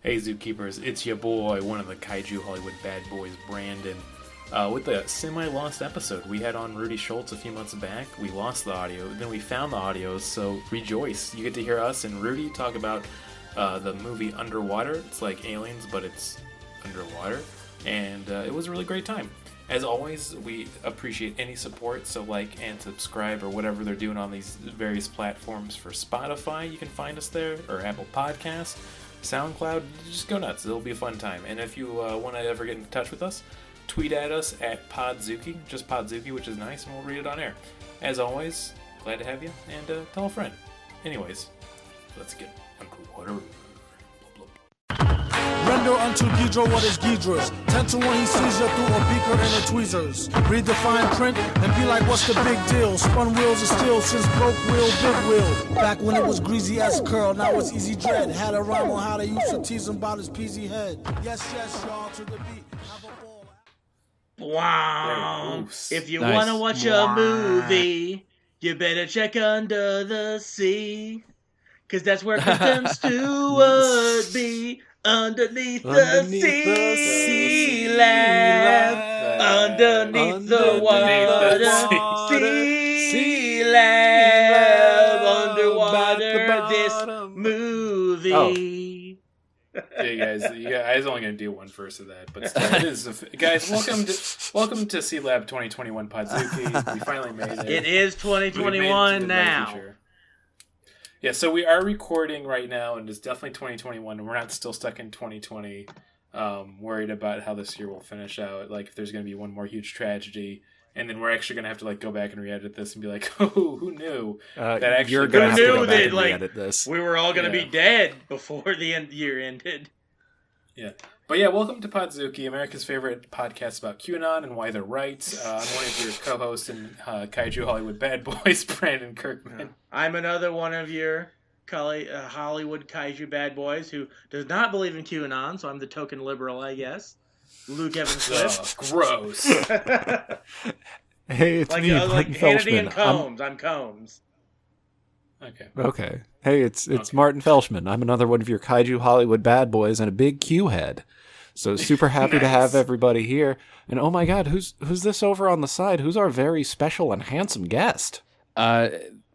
Hey Zookeepers, it's your boy, one of the Kaiju Hollywood bad boys, Brandon. With the semi-lost episode, we had on Rudy Schultz a few months back. We lost the audio, then we found the audio, so rejoice. You get to hear us and Rudy talk about the movie Underwater. It's like Aliens, but it's underwater. And it was a really great time. As always, we appreciate any support, so like and subscribe or whatever they're doing on these various platforms. For Spotify, you can find us there, or Apple Podcasts. SoundCloud, just go nuts. It'll be a fun time. And if you want to ever get in touch with us, tweet at us at Podzooky, just Podzooky, which is nice, and we'll read it on air. As always, glad to have you, and tell a friend. Anyways, let's get underwater. Render unto Ghidra what is Ghidra's. 10 to 1 he sees you through a beaker and a tweezers. Read the fine print and be like, what's the big deal? Spun wheels of steel since broke wheel, big wheel. Back when it was greasy as curl, now it's easy dread. Had a rhyme on how they used to tease him about his peasy head. Yes, y'all, to the beat. Have a ball. Wow. If you want to watch a movie, you better check Under the Sea. Cause that's where Kristen Stewart be. Underneath the sea lab, underneath the water, sea lab, underwater, this movie. Hey guys, I was only going to do one verse of that, but still, it is. Guys, welcome to Sea Lab 2021 Podzooky. We finally made it. It is 2021 now. Yeah, so we are recording right now, and it's definitely 2021, and we're not still stuck in 2020, worried about how this year will finish out, like if there's going to be one more huge tragedy, and then we're actually going to have to like go back and re-edit this and be like, oh, who knew? That actually you're going to have to go back and re-edit this. We were all going to be dead before the year ended. Yeah. But yeah, welcome to Podzooky, America's favorite podcast about QAnon and why they're right. I'm one of your co-hosts and Kaiju Hollywood bad boys, Brandon Kirkman. I'm another one of your Hollywood Kaiju bad boys who does not believe in QAnon, so I'm the token liberal, I guess. Luke Evans Swift. Gross. Hey, it's me, like Martin Hannity Felshman. and Combs. I'm Combs. Okay. Hey, it's Martin Felshman. I'm another one of your Kaiju Hollywood bad boys and a big Q head. So super happy to have everybody here. And oh my God, who's this over on the side? Who's our very special and handsome guest? My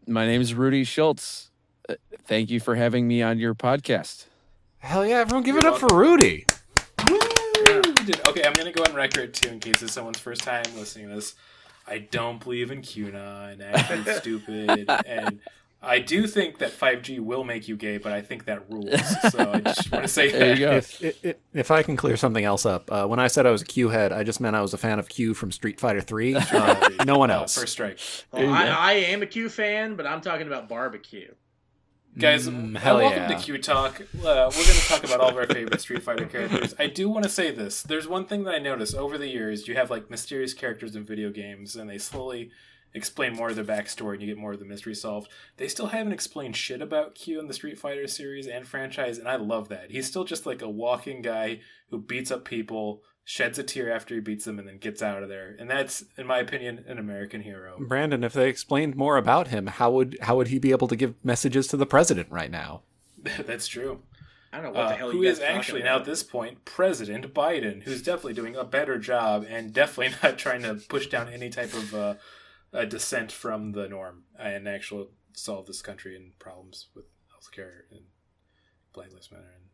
name is Rudy Schultz. Thank you for having me on your podcast. Hell yeah, everyone give it up for Rudy. Woo! Okay, I'm going to go on record too in case it's someone's first time listening to this. I don't believe in QAnon. Actually, it's stupid. And I do think that 5G will make you gay, but I think that rules. So I just want to say there that. You go. If I can clear something else up, when I said I was a Q head, I just meant I was a fan of Q from Street Fighter 3. No one else. First strike. Well, I am a Q fan, but I'm talking about barbecue. Guys, welcome to Q Talk. We're going to talk about all of our favorite Street Fighter characters. I do want to say this. There's one thing that I noticed over the years. You have like mysterious characters in video games, and they slowly explain more of their backstory and you get more of the mystery solved. They still haven't explained shit about Q in the Street Fighter series and franchise, and I love that. He's still just like a walking guy who beats up people, sheds a tear after he beats them, and then gets out of there. And that's, in my opinion, an American hero. Brandon, if they explained more about him, how would he be able to give messages to the president right now? That's true. I don't know what the hell who is actually now at this point President Biden, who's definitely doing a better job and definitely not trying to push down any type of a dissent from the norm and actually solve this country and problems with healthcare and Black Lives Matter and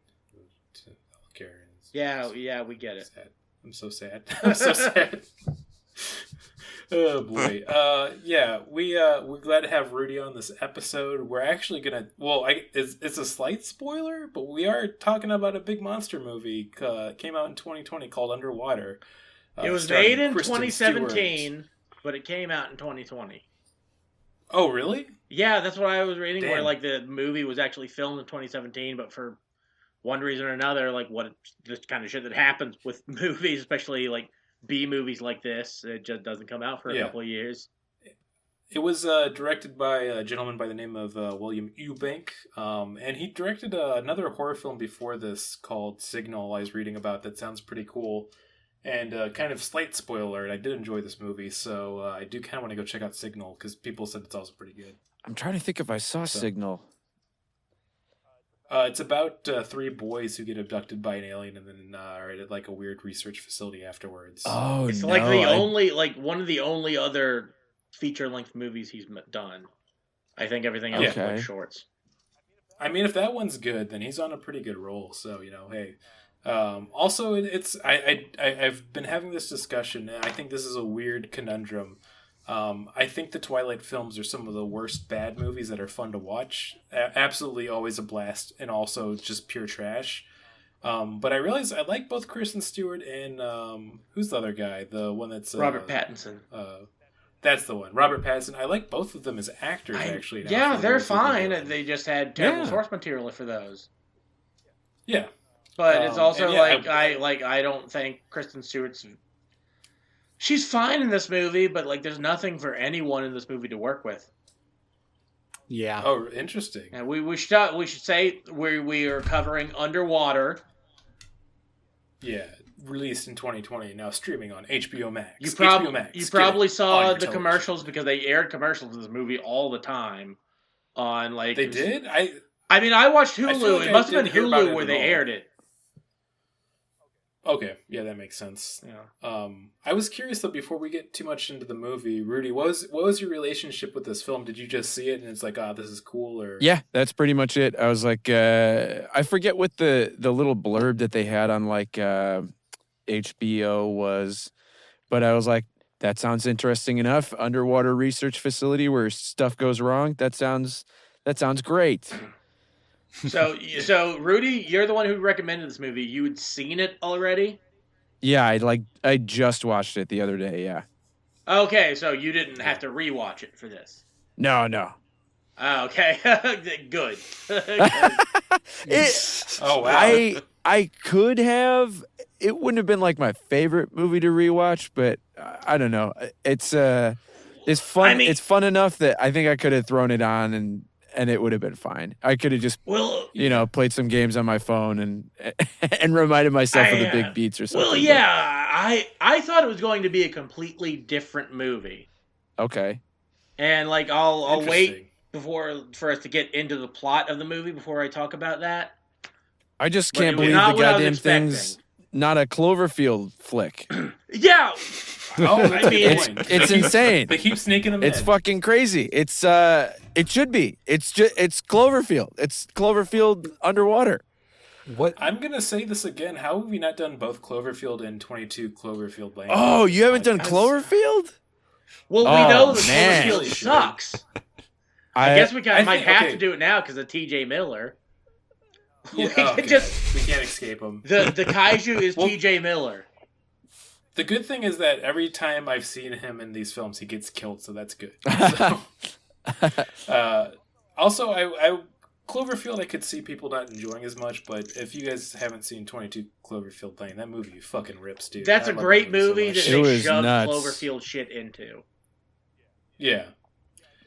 healthcare. Yeah, we get it. Sad. I'm so sad. I'm so sad. Oh boy. We're glad to have Rudy on this episode. We're actually gonna. Well, it's a slight spoiler, but we are talking about a big monster movie. Came out in 2020 called Underwater. It was made in Kristen 2017. Stewart. But it came out in 2020. Oh, really? Yeah, that's what I was reading. Damn. Where like the movie was actually filmed in 2017, but for one reason or another, like this kind of shit that happens with movies, especially like B movies like this, it just doesn't come out for a couple of years. It was directed by a gentleman by the name of William Eubank, and he directed another horror film before this called Signal. I was reading about that. Sounds pretty cool. And kind of slight spoiler, I did enjoy this movie, so I do kind of want to go check out Signal, because people said it's also pretty good. I'm trying to think if I saw Signal. It's about three boys who get abducted by an alien and then are at like a weird research facility afterwards. Oh, It's no, like one of the only other feature-length movies he's done. I think everything else is like shorts. I mean, if that one's good, then he's on a pretty good roll. So hey. Also, I've been having this discussion, and I think this is a weird conundrum. I think the Twilight films are some of the worst bad movies that are fun to watch. Absolutely always a blast, and also just pure trash. But I realize I like both Kristen Stewart and who's the other guy? The one that's Robert Pattinson. That's the one, Robert Pattinson. I like both of them as actors, actually. Yeah, they're fine. They just had terrible source material for those. Yeah, but it's also I don't think Kristen Stewart's. She's fine in this movie, but like, there's nothing for anyone in this movie to work with. Yeah. Oh, interesting. And we should say we are covering Underwater. Yeah, released in 2020, now streaming on HBO Max. You probably saw the commercials because they aired commercials of this movie all the time. On like they did. I mean, I watched Hulu. Like it must have been Hulu where they aired it. Okay, yeah, that makes sense. Yeah. I was curious though, before we get too much into the movie, Rudy, what was your relationship with this film? Did you just see it and it's like, this is cool, or? Yeah, that's pretty much it. I was like, I forget what the little blurb that they had on like HBO was, but I was like, that sounds interesting enough. Underwater research facility where stuff goes wrong. That sounds great. So Rudy, you're the one who recommended this movie. You had seen it already? Yeah, I just watched it the other day. Yeah. Okay, so you didn't have to rewatch it for this. No. Oh, okay, good. Oh wow. I could have. It wouldn't have been like my favorite movie to rewatch, but I don't know. It's fun. I mean, it's fun enough that I think I could have thrown it on and it would have been fine. I could have just, played some games on my phone and reminded myself of the big beats or something. Well, yeah, I thought it was going to be a completely different movie. Okay. And like, I'll wait for us to get into the plot of the movie before I talk about that. I just can't believe the goddamn thing's not a Cloverfield flick. Yeah. Oh, I mean, it's insane. They keep sneaking them It's fucking crazy. It's it should be. It's Cloverfield. It's Cloverfield underwater. What? I'm gonna say this again. How have we not done both Cloverfield and 22 Cloverfield Lane? Oh, you haven't done Cloverfield? Well, we know that Cloverfield sucks. I guess we might have to do it now because of T.J. Miller. Yeah, we can't escape him. The Kaiju is T.J. Miller. The good thing is that every time I've seen him in these films, he gets killed, so that's good. Also, Cloverfield, I could see people not enjoying as much, but if you guys haven't seen 22 Cloverfield Lane, that movie fucking rips, dude. That's a great movie that they shoved Cloverfield shit into. Yeah.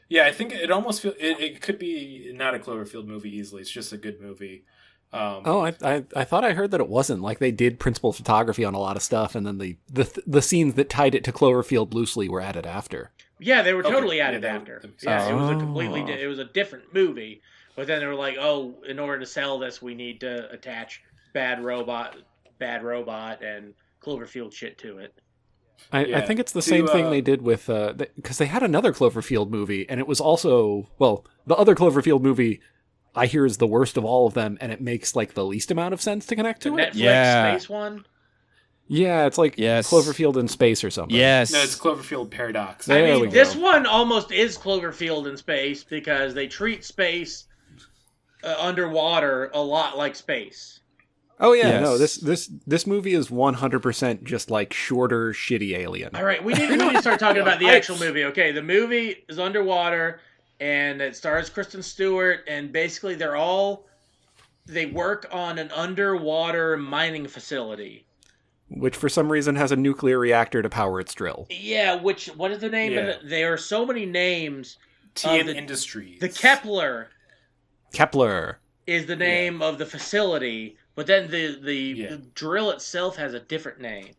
Yeah, I think it almost feels... It could be not a Cloverfield movie easily. It's just a good movie. I thought I heard that it wasn't. Like, they did principal photography on a lot of stuff, and then the scenes that tied it to Cloverfield loosely were added after. Yeah, they were totally added after. It was it was a different movie, but then they were like, oh, in order to sell this, we need to attach Bad Robot, and Cloverfield shit to it. I think it's the same thing they did with because they had another Cloverfield movie, and it was also the other Cloverfield movie I hear is the worst of all of them, and it makes like the least amount of sense to connect to it. Netflix space one. Yeah, it's like Cloverfield in space or something. Yes, no, it's Cloverfield Paradox. This one almost is Cloverfield in space because they treat space underwater a lot like space. Oh yeah, no, this movie is 100% just like shorter, shitty Alien. All right, we need to start talking about the actual movie. Okay, the movie is underwater, and it stars Kristen Stewart, and basically they work on an underwater mining facility. Which for some reason has a nuclear reactor to power its drill. Yeah, what is the name of it? There are so many names. TN Industries. The Kepler is the name of the facility. But then the drill itself has a different name.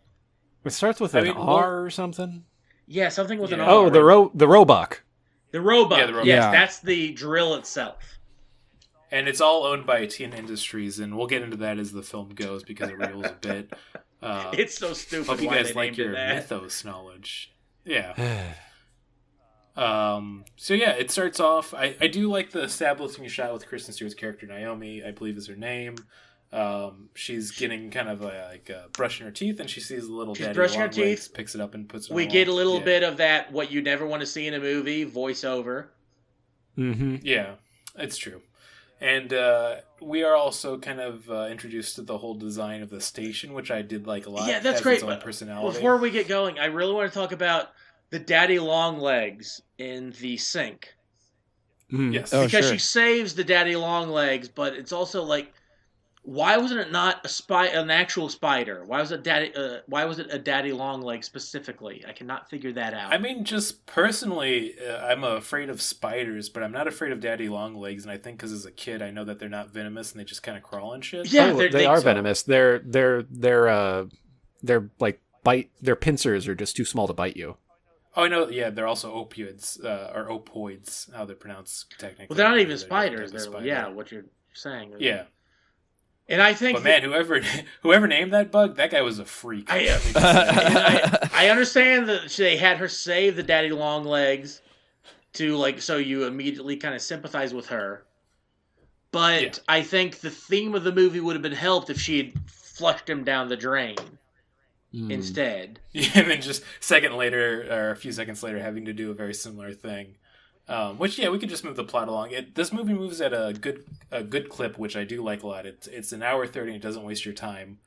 It starts with an R or something? Yeah, something with an R. Oh, the Roebuck. The Roebuck. Yes, that's the drill itself. And it's all owned by TN Industries, and we'll get into that as the film goes because it reels a bit. It's so stupid. Hope you why guys they like named your it that. mythos knowledge. Yeah. So yeah, it starts off. I do like the establishing shot with Kristen Stewart's character Naomi, I believe is her name. She's getting kind of brushing her teeth, and she sees a little daddy brushing her long legs, teeth. picks it up and puts it. We on get a little yeah. bit of that. What you never want to see in a movie voiceover. Mm-hmm. Yeah, it's true. And we are also kind of introduced to the whole design of the station, which I did like a lot. Yeah, that's it has great. its own But personality. before we get going, I really want to talk about the daddy long legs in the sink. Yes. Oh, Because sure. she saves the daddy long legs, but it's also like, why wasn't it not an actual spider? Why was it a daddy long leg specifically? I cannot figure that out. I mean, just personally, I'm afraid of spiders, but I'm not afraid of daddy long legs. And I think because as a kid, I know that they're not venomous and they just kind of crawl and shit. Yeah, they are venomous. They're like bite. Their pincers are just too small to bite you. Oh, I know. Yeah, they're also opioids or opoids, how they're pronounced technically. Well, they're not even They're spiders. different type of They're, spider. yeah, what you're saying. Yeah. And I think, But man, whoever named that bug, that guy was a freak. I understand that they had her save the daddy long legs to so you immediately kind of sympathize with her. But Yeah. I think the theme of the movie would have been helped if she had flushed him down the drain instead. Yeah, and then just a few seconds later, having to do a very similar thing. Which we could just move the plot along. This movie moves at a good clip, which I do like a lot. It's an hour 30, and it doesn't waste your time.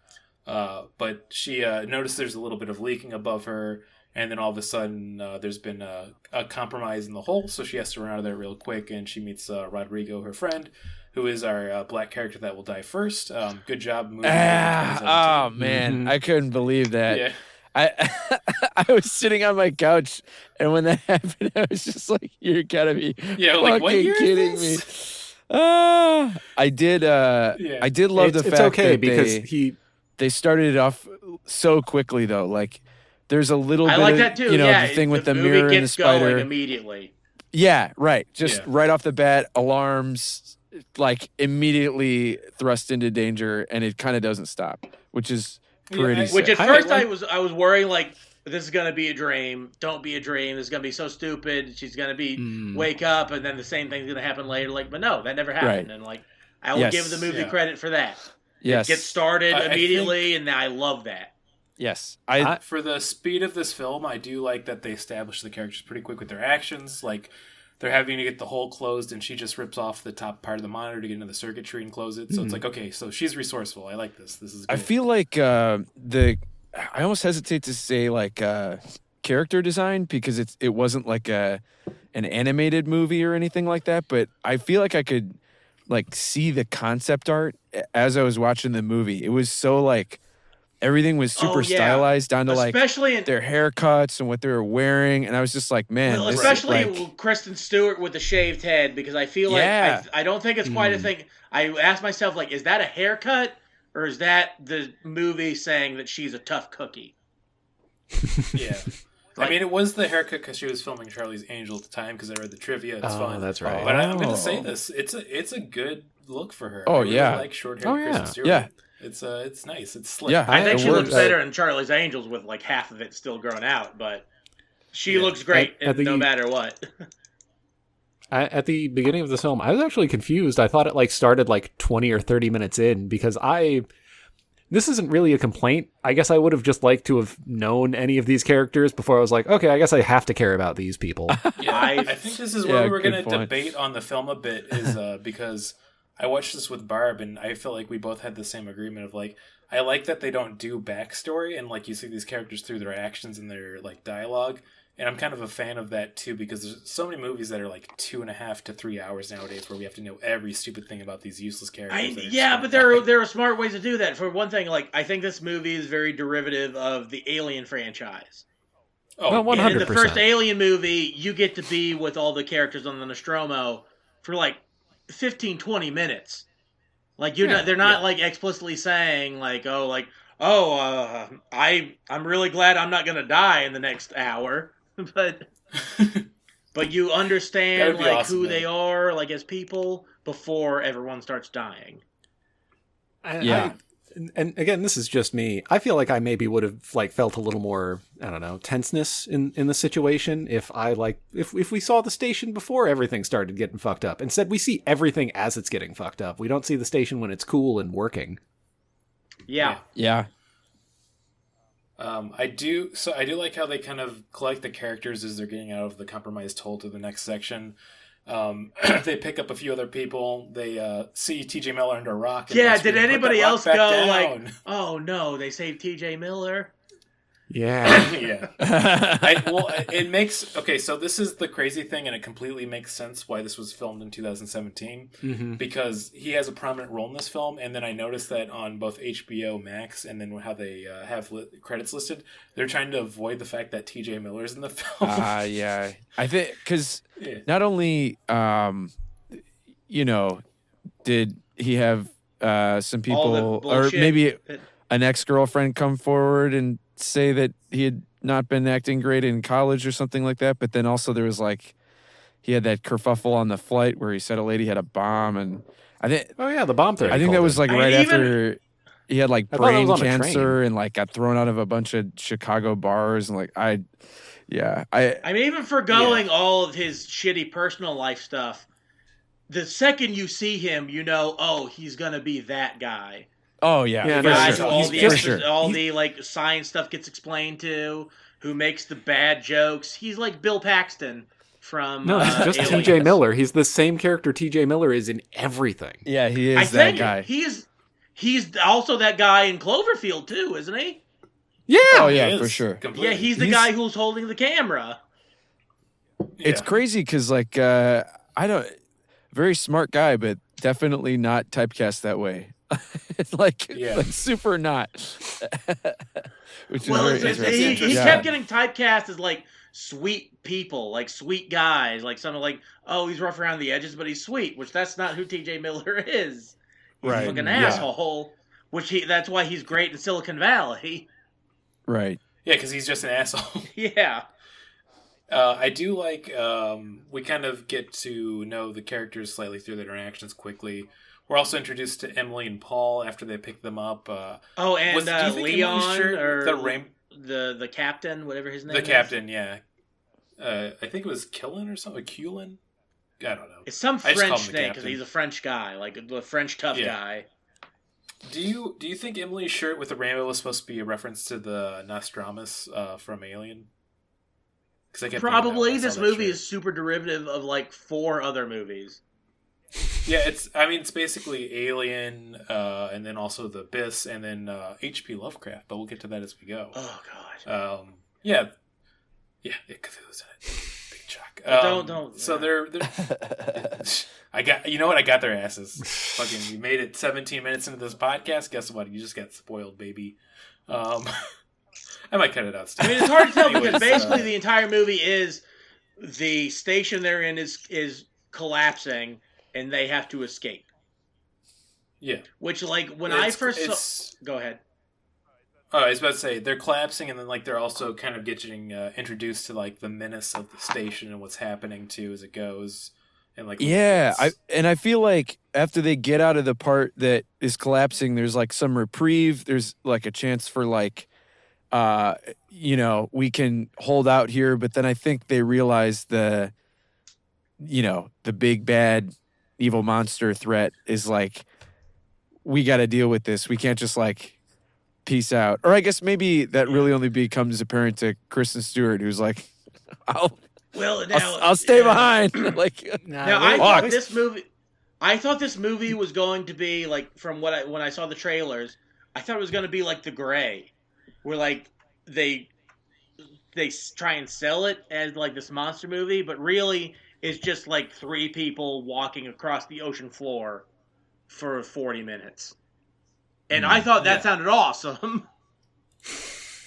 But she noticed there's a little bit of leaking above her, and then all of a sudden there's been a compromise in the hole, so she has to run out of there real quick, and she meets Rodrigo, her friend, who is our black character that will die first. Good job moving. Oh man, I couldn't believe that. Yeah. I was sitting on my couch, and when that happened, I was just like, "You're gotta be Like, what year is kidding this? me." I did love the fact it's okay that because they started it off so quickly though. Like, there's a little I bit like of, that too. the thing with the movie mirror and the gets spider going immediately. Yeah, right. Just Yeah. right off the bat, alarms, like immediately thrust into danger, and it kind of doesn't stop, which is pretty. Which at sick. first I was worrying this is gonna be a dream. Don't be a dream. This is gonna be so stupid. She's gonna be wake up, and then the same thing's gonna happen later. But no, that never happened. Right. And I will Yes. give the movie credit for that. Yes. It gets started I immediately, and I love that. Yes. For the speed of this film, I do like that they establish the characters pretty quick with their actions. Like, they're having to get the hole closed, and she just rips off the top part of the monitor to get into the circuitry and close it. So it's like, okay, so she's resourceful. I like this. This is good. I feel like I almost hesitate to say character design because it wasn't like an animated movie or anything like that, but I feel like I could see the concept art as I was watching the movie. It was so everything was super stylized down to especially their haircuts and what they were wearing, and I was just like, man, well, this especially is Kristen Stewart with the shaved head, because I feel I don't think it's quite a thing. I asked myself, is that a haircut or is that the movie saying that she's a tough cookie? Yeah. I mean, it was the haircut because she was filming Charlie's Angel at the time, because I read the trivia. It's fun. That's right. But I'm going to say this. It's a good look for her. Oh, I really yeah. like short-haired Kristen Stewart. Yeah. It's nice. It's slick. Yeah. I think she looks works. better in Charlie's Angels with half of it still grown out, but she looks great no matter what. At the beginning of this film, I was actually confused. I thought it started 20 or 30 minutes in because this isn't really a complaint. I guess I would have just liked to have known any of these characters before I was like, okay, I guess I have to care about these people. Yeah, I think this is where we were going to point. debate on the film a bit, is because I watched this with Barb, and I feel like we both had the same agreement of I like that they don't do backstory, and you see these characters through their actions and their dialogue. And I'm kind of a fan of that too, because there's so many movies that are 2.5 to 3 hours nowadays where we have to know every stupid thing about these useless characters. But there are smart ways to do that. For one thing, I think this movie is very derivative of the Alien franchise. Oh, well, 100%. And in the first Alien movie, you get to be with all the characters on the Nostromo for 15, 20 minutes. They're not explicitly saying I'm really glad I'm not gonna die in the next hour. But you understand awesome, who man. they are as people. before everyone starts dying. And again, this is just me. I feel like I maybe would have like felt a little more, I don't know, tenseness in the situation if if we saw the station before everything started getting fucked up. Instead, we see everything as it's getting fucked up. We don't see the station when it's cool and working. Yeah. I do like how they kind of collect the characters as they're getting out of the compromised hole to the next section. They pick up a few other people. They see T.J. Miller under a rock. And did anybody else go down? Like, oh no, they saved T.J. Miller? Yeah. Yeah. It makes... Okay, so this is the crazy thing, and it completely makes sense why this was filmed in 2017, because he has a prominent role in this film, and then I noticed that on both HBO Max and then how they have credits listed, they're trying to avoid the fact that T.J. Miller's in the film. Yeah. I think... Because not only, did he have some people... Or maybe an ex-girlfriend come forward and say that he had not been acting great in college or something like that, but then also there was like he had that kerfuffle on the flight where he said a lady had a bomb, and I think the bomb threat. I think that was like after he had like brain cancer and like got thrown out of a bunch of Chicago bars, and like I mean, even forgoing all of his shitty personal life stuff, the second you see him, he's gonna be that guy. Oh yeah, all the like science stuff gets explained to. Who makes the bad jokes? He's like Bill Paxton from. No, he's just T.J. Miller. He's the same character T.J. Miller is in everything. Yeah, he is that guy. He's also that guy in Cloverfield too, isn't he? Yeah. Oh yeah, for sure. Completely. Yeah, he's the guy who's holding the camera. It's crazy because like very smart guy, but definitely not typecast that way. It's like super not. Which is very interesting. He kept getting typecast as like sweet people, like sweet guys, like something like, oh, he's rough around the edges, but he's sweet, which that's not who T.J. Miller is. He's like an asshole, that's why he's great in Silicon Valley. Right. Yeah, because he's just an asshole. Yeah. I do like we kind of get to know the characters slightly through their interactions quickly. We're also introduced to Emily and Paul after they pick them up. Leon or the captain, whatever his name is. The captain, yeah. I think it was Killen or something. Kulin? I don't know. It's some French thing because he's a French guy, like the French tough guy. Do you think Emily's shirt with the rainbow was supposed to be a reference to the Nostradamus from Alien? Probably. This movie is super derivative of like 4 other movies. Yeah, it's basically Alien, and then also The Abyss, and then H.P. Lovecraft, but we'll get to that as we go. Oh, God. Cthulhu's in it. Big Chuck. Don't. So they're I got their asses. Fucking, we made it 17 minutes into this podcast. Guess what? You just got spoiled, baby. I might cut it out. Still. I mean, it's hard to tell because basically the entire movie is the station they're in is collapsing, and they have to escape. Yeah. Which, like, when I first saw... Go ahead. Oh, I was about to say, they're collapsing, and then, like, they're also kind of getting introduced to, like, the menace of the station and what's happening, too, as it goes. And, like... Yeah, I feel like after they get out of the part that is collapsing, there's, like, some reprieve. There's, like, a chance for, like, we can hold out here. But then I think they realize the big bad evil monster threat is like, we got to deal with this. We can't just like peace out. Or I guess maybe that really only becomes apparent to Kristen Stewart, who's like, I'll stay behind. I thought this movie was going to be like, from when I saw the trailers, I thought it was going to be like The Gray, where like they try and sell it as like this monster movie, but really it's just like 3 people walking across the ocean floor for 40 minutes. And I thought that sounded awesome.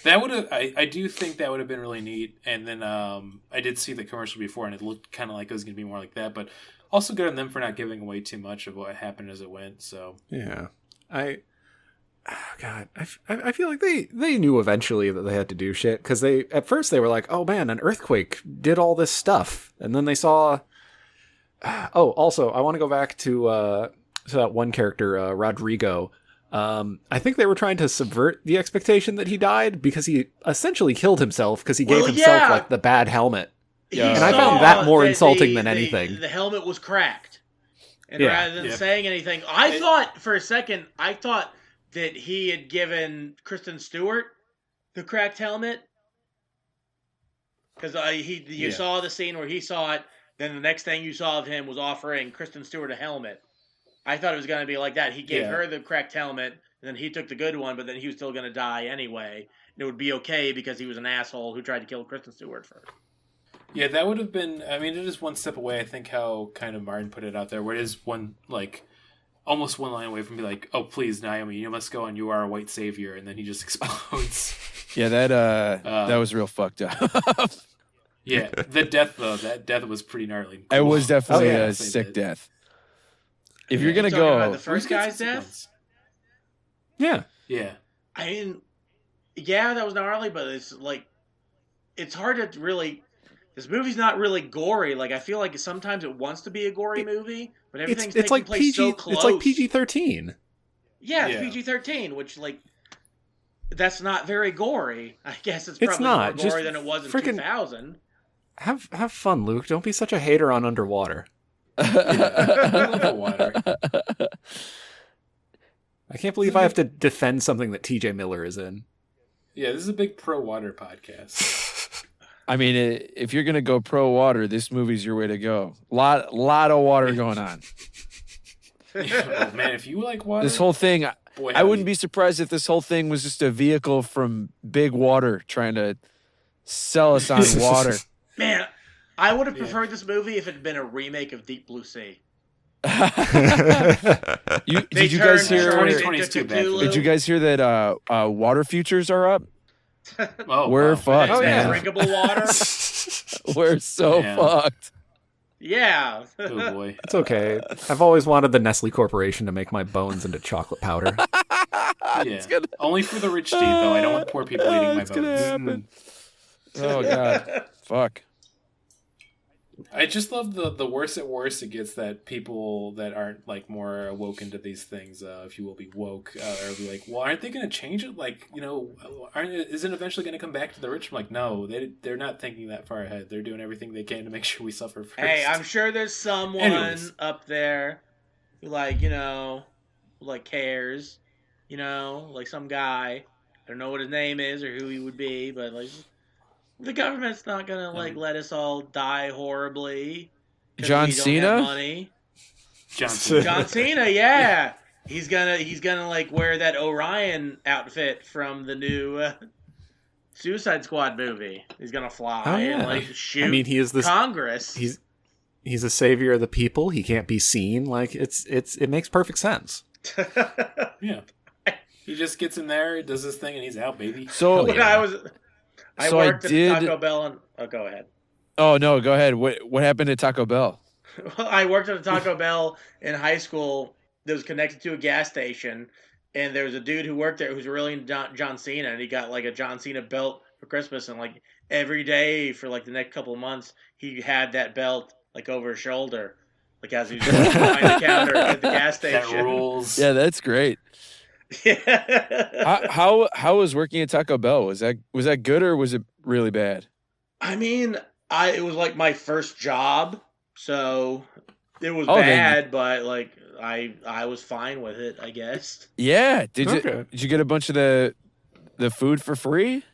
That would have, I do think that would have been really neat. And then I did see the commercial before, and it looked kind of like it was going to be more like that. But also good on them for not giving away too much of what happened as it went. So yeah, I feel like they knew eventually that they had to do shit, because at first they were like, oh man, an earthquake did all this stuff, and then they saw Oh, also, I want to go back to that one character, Rodrigo. I think they were trying to subvert the expectation that he died because he essentially killed himself because he gave himself like the bad helmet. Yeah. And I found that more insulting than anything. The helmet was cracked. And rather than saying anything, I thought for a second, that he had given Kristen Stewart the cracked helmet. Because you saw the scene where he saw it, then the next thing you saw of him was offering Kristen Stewart a helmet. I thought it was going to be like that. He gave her the cracked helmet, and then he took the good one, but then he was still going to die anyway. And it would be okay because he was an asshole who tried to kill Kristen Stewart first. Yeah, that would have been... I mean, it is one step away, I think, how kind of Martin put it out there, where it is one, like, almost one line away from being like, oh, please, Naomi, you must go and you are a white savior, and then he just explodes. Yeah, that was real fucked up. Yeah, the death, though, that death was pretty gnarly. It was definitely a sick death. If you're going to go... The first guy's death? Yeah. Yeah. I mean, yeah, that was gnarly, but it's like... It's hard to really... This movie's not really gory. Like, I feel like sometimes it wants to be a gory movie, but everything's taking place so close. It's like PG-13. Yeah, it's PG-13, which, like... That's not very gory. I guess it's probably more gory than it was in 2000. Have fun, Luke. Don't be such a hater on Underwater. Underwater. I can't believe I have to defend something that TJ Miller is in. Yeah, this is a big pro-water podcast. I mean, if you're going to go pro-water, this movie's your way to go. Lot of water going on. Oh, man, if you like water... This whole thing... Boy, I wouldn't be surprised if this whole thing was just a vehicle from Big Water trying to sell us on water. Man, I would have preferred this movie if it had been a remake of Deep Blue Sea. Did you guys hear? 2020 is too bad. Did you guys hear that water futures are up? We're fucked, man. Drinkable water. We're so fucked. Yeah. Oh boy. It's okay. I've always wanted the Nestle Corporation to make my bones into chocolate powder. Yeah. Only for the rich teeth, though. I don't want poor people eating my bones. Oh god. Fuck. I just love the worse it gets that people that aren't like more awoken to these things, if you will be woke, are be like, well, aren't they going to change it? Like, you know, isn't it eventually going to come back to the rich? I'm like, no, they're not thinking that far ahead. They're doing everything they can to make sure we suffer first. Hey, I'm sure there's someone up there who, like, you know, like cares, you know, like some guy. I don't know what his name is or who he would be, but like. The government's not gonna like let us all die horribly. John Cena. Money. John Cena, yeah. He's gonna like wear that Orion outfit from the new Suicide Squad movie. He's gonna fly and like shoot. I mean, he is Congress. He's a savior of the people. He can't be seen. Like it makes perfect sense. Yeah. He just gets in there, does his thing, and he's out, baby. So I worked at Taco Bell and... Oh, go ahead. Oh, no, go ahead. What happened at Taco Bell? Well, I worked at a Taco Bell in high school that was connected to a gas station, and there was a dude who worked there who was really into John Cena, and he got like a John Cena belt for Christmas, and like every day for like the next couple of months, he had that belt like over his shoulder, like as he was behind the counter at the gas station. That rules. Yeah, that's great. Yeah. How was working at Taco Bell? Was that good or was it really bad? I mean, it was like my first job, so it was bad, but like I was fine with it, I guess. Yeah. Did you get a bunch of the food for free?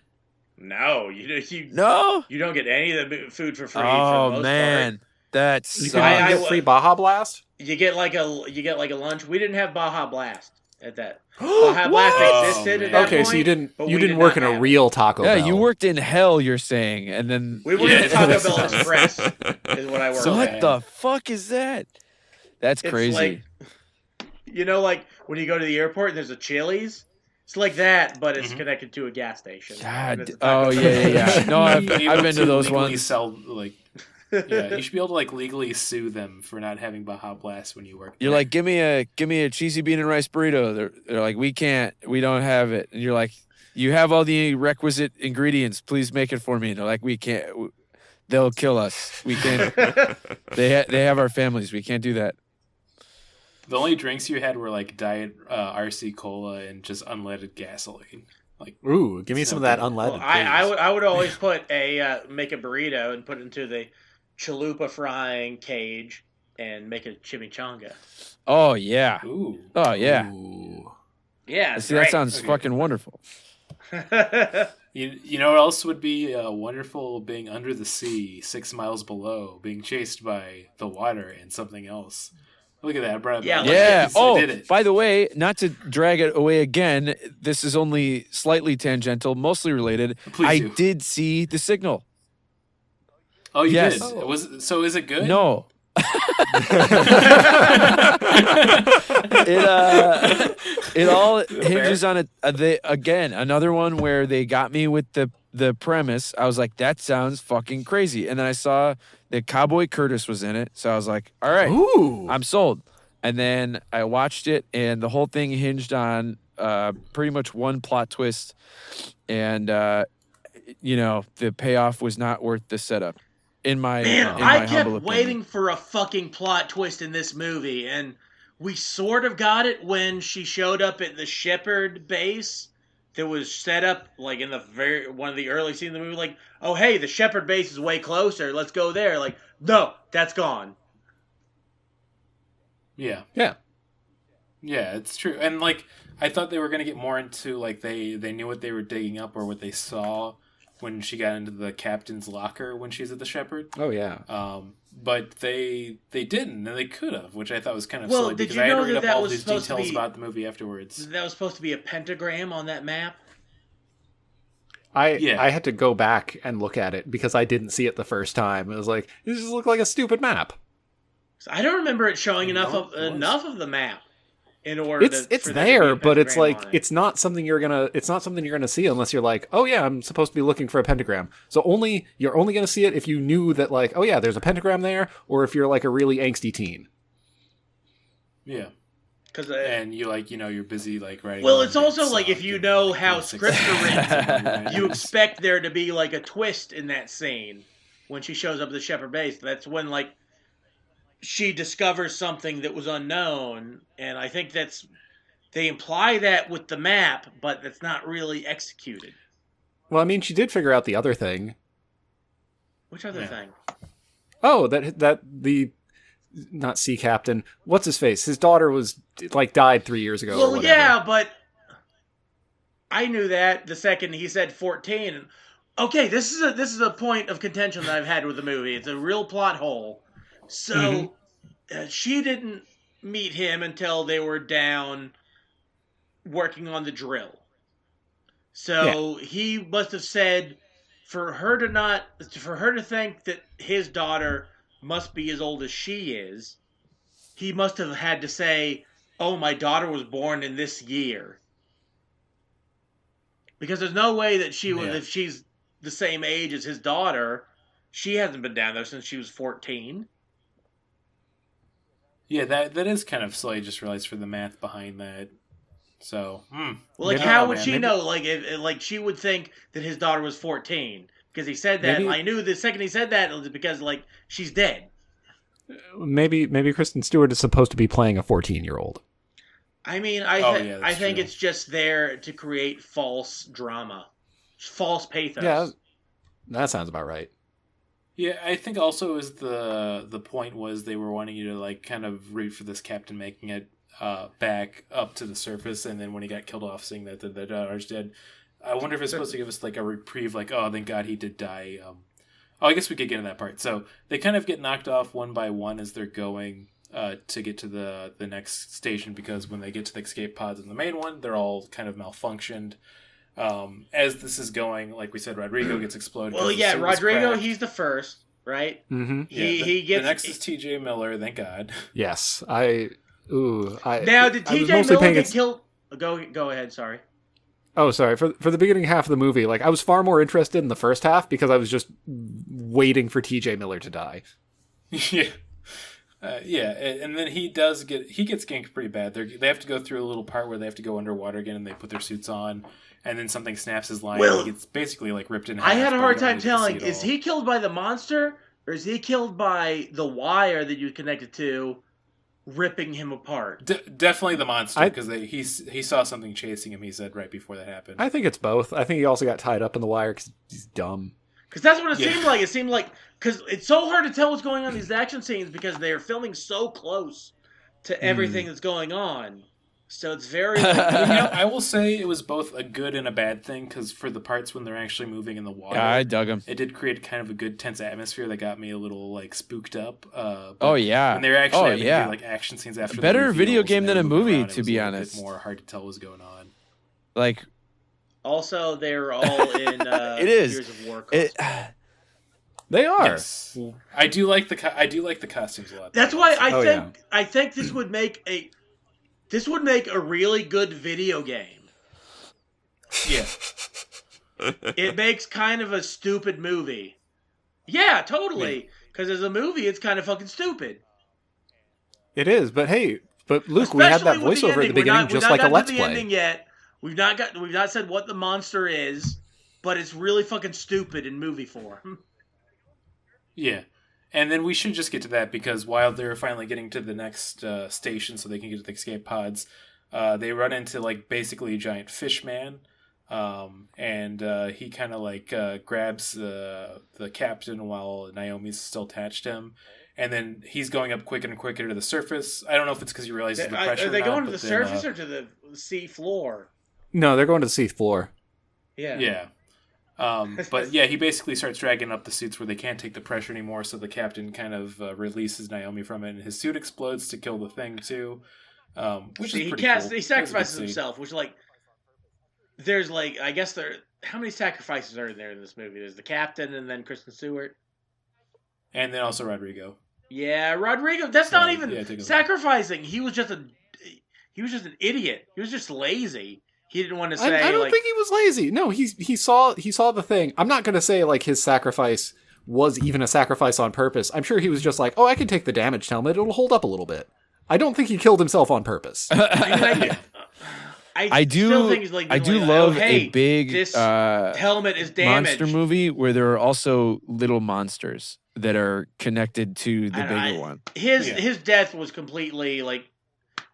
No, you don't get any of the food for free. Oh for the most man, part. that's you get free Baja Blast. You get like a lunch. We didn't have Baja Blast at that. Baja Blast existed at that point, so you didn't work in a real Taco Bell. Yeah, you worked in hell, you're saying, and then we worked at Taco Bell Express is what I worked. So what the fuck is that? That's crazy. Like, you know, like when you go to the airport and there's a Chili's. It's like that, but it's connected to a gas station. God. Oh yeah. No, I've been to those ones. Sell, like, yeah, you should be able to like legally sue them for not having Baja Blast when you work. You're like, give me a cheesy bean and rice burrito. They're like, we don't have it. And you're like, you have all the requisite ingredients. Please make it for me. And they're like, we can't. they'll kill us. We can't. They have our families. We can't do that. The only drinks you had were like diet RC cola and just unleaded gasoline. Like, ooh, give me some of that unleaded. Well, I would always put make a burrito and put it into the chalupa frying cage and make a chimichanga. Oh yeah. Ooh. Oh yeah. Ooh. Yeah. See, that sounds fucking wonderful. You know what else would be wonderful? Being under the sea, 6 miles below, being chased by the water and something else. Look at that, bro. Yeah. Oh, by the way, not to drag it away again, this is only slightly tangential, mostly related. I did see The Signal. Oh, you yes. did? So is it good? No. It all hinges on again, another one where they got me with the premise. I was like, that sounds fucking crazy. And then I saw that Cowboy Curtis was in it. So I was like, all right, ooh, I'm sold. And then I watched it, and the whole thing hinged on pretty much one plot twist. And, the payoff was not worth the setup. I kept waiting for a fucking plot twist in this movie, and we sort of got it when she showed up at the Shepherd base that was set up like in one of the early scenes of the movie. Like, oh hey, the Shepherd base is way closer. Let's go there. Like, no, that's gone. Yeah, it's true. And like, I thought they were gonna get more into like they knew what they were digging up or what they saw when she got into the captain's locker when she's at the Shepherd. Oh yeah. But they didn't, and they could have, which I thought was kind of silly. Well, did you know I had to read up all these details about the movie afterwards. That was supposed to be a pentagram on that map. I had to go back and look at it because I didn't see it the first time. It was like, this just looked like a stupid map. I don't remember it showing enough of the map in order. It's there, but it's like it's not something you're gonna see unless you're like, oh yeah, I'm supposed to be looking for a pentagram. So you're only gonna see it if you knew that, like, oh yeah, there's a pentagram there, or if you're like a really angsty teen. Yeah. And you're busy like writing. Well, it's also like if you know how scripts are written, you expect there to be like a twist in that scene when she shows up at the Shepherd base. That's when like she discovers something that was unknown, and I think they imply that with the map, but that's not really executed. Well, I mean, she did figure out the other thing. Which other thing? Oh, that the not sea captain. What's his face? His daughter was like died 3 years ago. Well, yeah, but I knew that the second he said 14. Okay, this is a point of contention that I've had with the movie. It's a real plot hole. So she didn't meet him until they were down working on the drill. So he must have said for her to think that his daughter must be as old as she is, he must have had to say, oh, my daughter was born in this year. Because there's no way that she was, if she's the same age as his daughter, she hasn't been down there since she was 14. Yeah, that is kind of silly. I just realized for the math behind that. So, well, like, how would she know? Like she would think that his daughter was 14 because he said that. I knew the second he said that it was because like she's dead. Maybe Kristen Stewart is supposed to be playing a 14-year-old. I mean, I think it's just there to create false drama, false pathos. Yeah, that sounds about right. Yeah, I think also is the point was they were wanting you to like kind of root for this captain making it back up to the surface, and then when he got killed off, seeing that the daughter's dead. I wonder if it's supposed to give us like a reprieve, like, oh, thank God he did die. I guess we could get into that part. So they kind of get knocked off one by one as they're going to get to the next station, because when they get to the escape pods in the main one, they're all kind of malfunctioned. As this is going, like we said, Rodrigo gets exploded. Well, yeah, Rodrigo, he's the first, right? Mm-hmm. He gets the next is TJ Miller, thank God. Yes, now did TJ Miller get killed? Go ahead. Sorry. Oh, sorry. For the beginning half of the movie, like I was far more interested in the first half because I was just waiting for TJ Miller to die. Yeah. and then he gets ganked pretty bad. They have to go through a little part where they have to go underwater again, and they put their suits on, and then something snaps his line. Well, and he gets basically like ripped in half. I had a hard time telling: is he killed by the monster, or is he killed by the wire that you connected to, ripping him apart? Definitely the monster, because he saw something chasing him. He said right before that happened. I think it's both. I think he also got tied up in the wire because he's dumb. Because that's what it seemed like. It seemed like, because it's so hard to tell what's going on in these action scenes because they are filming so close to everything that's going on. So it's very... I will say it was both a good and a bad thing, because for the parts when they're actually moving in the water... Yeah, I dug them. It did create kind of a good tense atmosphere that got me a little, like, spooked up. Oh, yeah. And they're actually having to do, like, action scenes after better the video game than a movie, around, to be honest. It was a bit more hard to tell what was going on. Like... Also, they're all in it is. Gears of War costumes. They are. Yes. I do like the costumes a lot. That's why I think this would make a really good video game. Yeah. It makes kind of a stupid movie. Yeah, totally. Because as a movie, it's kind of fucking stupid. It is, but hey, Luke, we had that voiceover at the beginning, just like a Let's Play. Ending yet. We've not said what the monster is, but it's really fucking stupid in movie form. Yeah. And then we should just get to that, because while they're finally getting to the next station so they can get to the escape pods, they run into like basically a giant fish man, and he kind of like grabs the captain while Naomi's still attached to him, and then he's going up quicker and quicker to the surface. I don't know if it's because he realizes the pressure. Are they going to the surface or to the sea floor? No, they're going to the sea floor. Yeah. Yeah. But yeah, he basically starts dragging up the suits where they can't take the pressure anymore, so the captain kind of releases Naomi from it, and his suit explodes to kill the thing too, which is pretty cool. He sacrifices himself, which like, there's like, I guess how many sacrifices are there in this movie? There's the captain and then Kristen Stewart. And then also Rodrigo. Yeah, Rodrigo, that's not even sacrificing. He was just an idiot. He was just lazy. He didn't want to say. I don't think he was lazy. No, he saw the thing. I'm not going to say like his sacrifice was even a sacrifice on purpose. I'm sure he was just like, oh, I can take the damaged helmet. It'll hold up a little bit. I don't think he killed himself on purpose. I do love a big this helmet is damaged monster movie where there are also little monsters that are connected to the bigger one. His death was completely like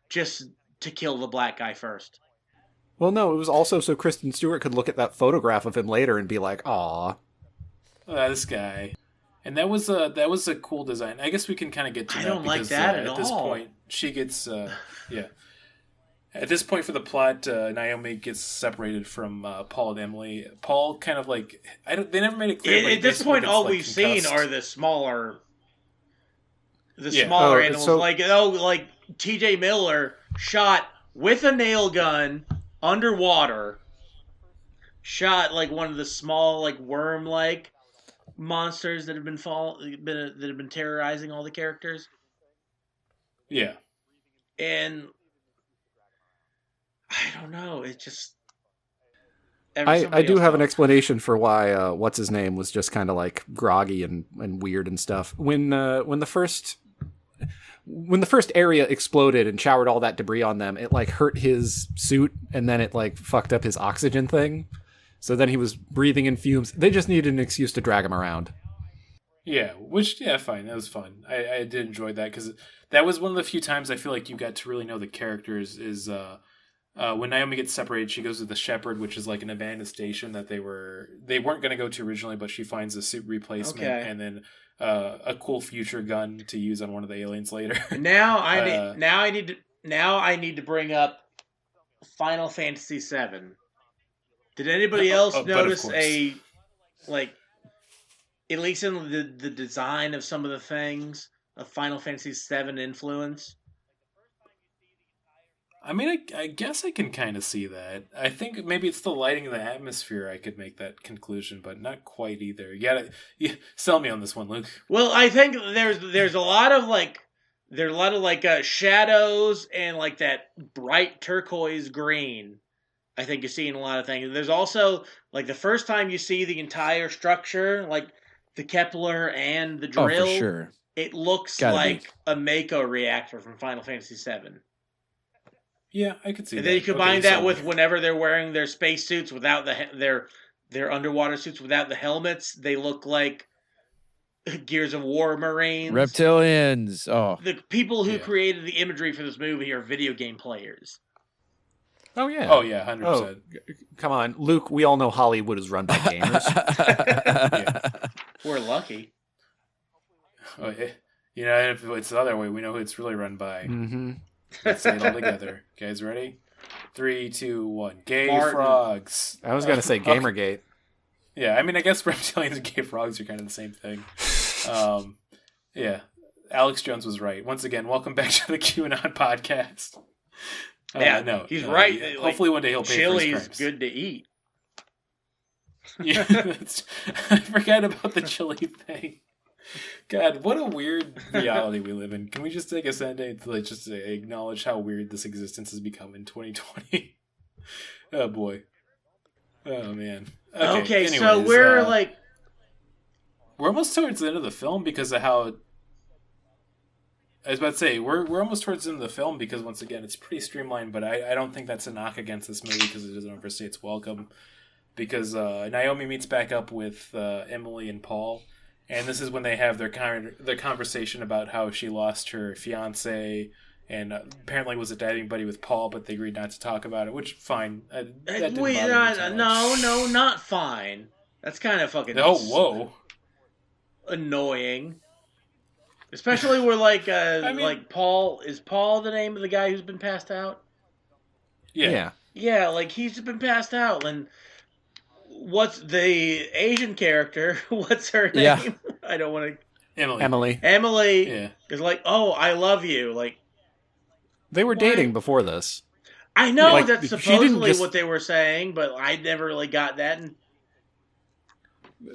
just to kill the black guy first. Well, no, it was also so Kristen Stewart could look at that photograph of him later and be like, "Aw, this guy." And that was a cool design. I guess we can kind of get to that. I don't like that at all. At this point, she gets yeah. At this point for the plot, Naomi gets separated from Paul and Emily. Paul kind of like they never made it clear. At this point, all we've seen are the smaller animals. So, like T.J. Miller shot with a nail gun. Underwater, shot like one of the small, like worm-like monsters that have been terrorizing all the characters. Yeah, and I don't know. It just I do have an explanation for why what's his name was just kind of like groggy and weird and stuff when the first area exploded and showered all that debris on them, it like hurt his suit and then it like fucked up his oxygen thing. So then he was breathing in fumes. They just needed an excuse to drag him around. Yeah, fine. That was fun. I did enjoy that because that was one of the few times I feel like you got to really know the characters is when Naomi gets separated, she goes to the Shepherd, which is like an abandoned station that they weren't going to go to originally, but she finds a suit replacement and then a cool future gun to use on one of the aliens later. Now I need to bring up Final Fantasy VII. Did anybody else notice at least in the design of some of the things, a Final Fantasy VII influence? I mean, I guess I can kind of see that. I think maybe it's the lighting of the atmosphere. I could make that conclusion, but not quite either. You sell me on this one, Luke. Well, I think there's a lot of shadows and like that bright turquoise green. I think you see in a lot of things. There's also like the first time you see the entire structure, like the Kepler and the drill. Oh, for sure. it looks Gotta like be. a Mako reactor from Final Fantasy VII. Yeah, I could see And that. then you combine that so- with whenever they're wearing their space suits without their underwater suits without the helmets, they look like Gears of War Marines. Reptilians. Oh, The people who Yeah. created the imagery for this movie are video game players. Oh yeah. Oh yeah, 100%. Come on, Luke. We all know Hollywood is run by gamers. We're lucky. Oh, yeah. You know, if it's the other way, we know who it's really run by. Mm-hmm. Let's say it all together. Guys, ready? 3, 2, 1. Gay Martin. frogs. I was gonna say Gamergate. Yeah, I mean, I guess reptilians and gay frogs are kind of the same thing. Yeah, Alex Jones was right. Once again, welcome back to the QAnon podcast. Yeah, no, he's right. Yeah, Like, hopefully one day he'll pay for his Chili's crimes. good to eat. Yeah, I forgot about the chili thing. God, what a weird reality we live in. Can we just take a second to just acknowledge how weird this existence has become in 2020? Oh boy. Oh man. Okay, anyways, so we're like, we're almost towards the end of the film because of how. I was about to say we're almost towards the end of the film because once again it's pretty streamlined, but I don't think that's a knock against this movie because it doesn't overstay its welcome. Because Naomi meets back up with Emily and Paul, and this is when they have their conversation about how she lost her fiance and apparently was a diving buddy with Paul, but they agreed not to talk about it. Which fine. That didn't bother me too much. no, not fine. That's kind of fucking. Oh, whoa. Annoying. Especially where like mean- like Paul is Paul the name of the guy who's been passed out? Yeah. Yeah, like he's been passed out, and what's the Asian character? What's her name? Yeah. I don't want to. Emily. Emily Yeah. is like, oh, I love you. Like They were Why? dating before this. I know Like, that's she didn't supposedly just- what they were saying, but I never really got that. And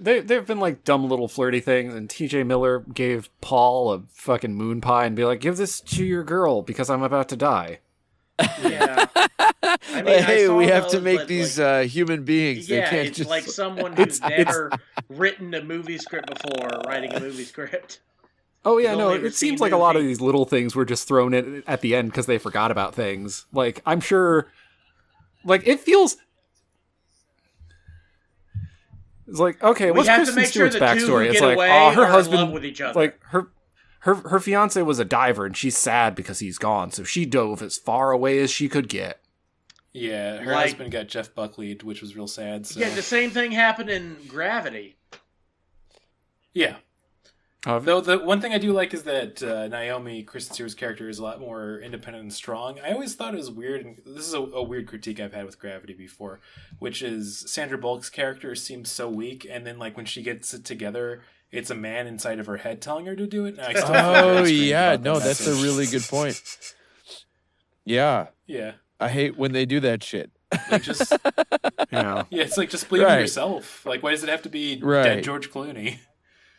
They've been like dumb little flirty things, and T.J. Miller gave Paul a fucking moon pie and be like, "Give this to your girl because I'm about to die." yeah, I mean, I hey, saw we have to those, make but, these like, human beings. They yeah, can't it's just like someone who's It's- never written a movie script before writing a movie script. Oh yeah, You've no, only ever it seems seen like a lot of movies. these little things were just thrown in at the end because they forgot about things. Like I'm sure, like it feels. It's like okay, We what's have to Kristen make sure Stewart's the two backstory? who It's get like away her are in love husband, with each other. like her fiance was a diver and she's sad because he's gone, so she dove as far away as she could get. Yeah, her Like- husband got Jeff Buckley, which was real sad. So. Yeah, the same thing happened in Gravity. Yeah. Though the one thing I do like is that Naomi, Kristen Stewart's character, is a lot more independent and strong. I always thought it was weird, and this is a weird critique I've had with Gravity before, which is Sandra Bullock's character seems so weak, and then like when she gets it together, it's a man inside of her head telling her to do it. And I still feel Oh very strange yeah, about that no, that's a message. really good point. Yeah, Yeah, I hate when they do that shit. like just Yeah. yeah, it's like just believe in Right. yourself. Like, why does it have to be Right. dead George Clooney?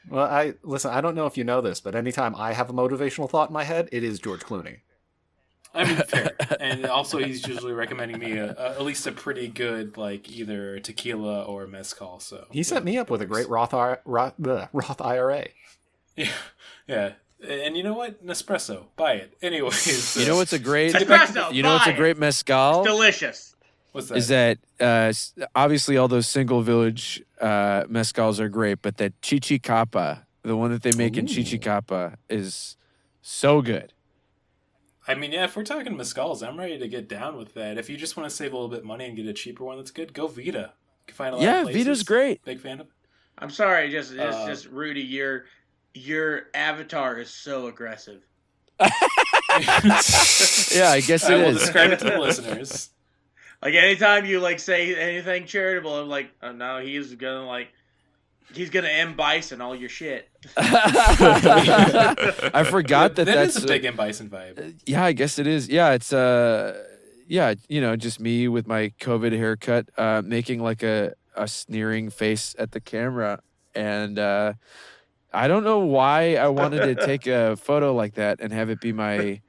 Well, I don't know if you know this, but anytime I have a motivational thought in my head, it is George Clooney. I mean, fair. And also, he's usually recommending me at least a pretty good, like, either tequila or mezcal. So He set me up with a great Roth IRA. Yeah, yeah. And you know what? Nespresso. Buy it. Anyways. You know what's a great? Espresso, You know what's a buy it. great mezcal? Delicious. What's that? Is that obviously all those single village mezcals are great, but that Chichicapa, the one that they make in Chichicapa, is so good. I mean, yeah, if we're talking mezcals, I'm ready to get down with that. If you just want to save a little bit of money and get a cheaper one that's good, go Vita. You can find a lot Yeah, of places. Vita's great. Big fan of it. I'm sorry, just Rudy, your avatar is so aggressive. Yeah, I guess I it will is. describe it to the listeners. Like anytime you like say anything charitable, I'm like, oh no, he's gonna M Bison all your shit. I forgot that That that's is a big M. Bison vibe. yeah, I guess it is. Yeah, it's yeah, you know, just me with my COVID haircut, making like a sneering face at the camera, and I don't know why I wanted to take a photo like that and have it be my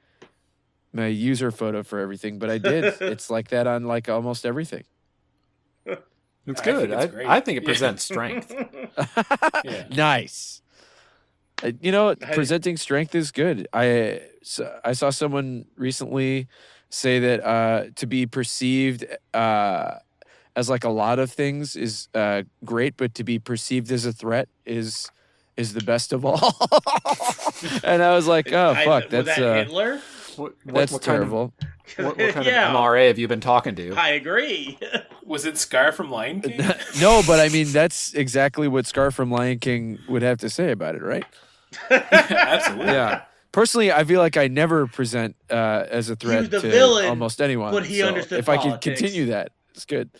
user photo for everything, but I did. It's like that on like almost everything. It's I good. think it's great. I think it Yeah. presents strength. Yeah. Nice. Presenting strength is good. I saw someone recently say that to be perceived as like a lot of things is great, but to be perceived as a threat is the best of all. And I was like, oh fuck, was that Hitler? That's terrible. What kind of MRA have you been talking to? I agree. Was it Scar from Lion King? No, but I mean that's exactly what Scar from Lion King would have to say about it, right? Absolutely. Yeah. Personally, I feel like I never present as a threat to villain, almost anyone. but he understood if I politics. could continue that, it's good.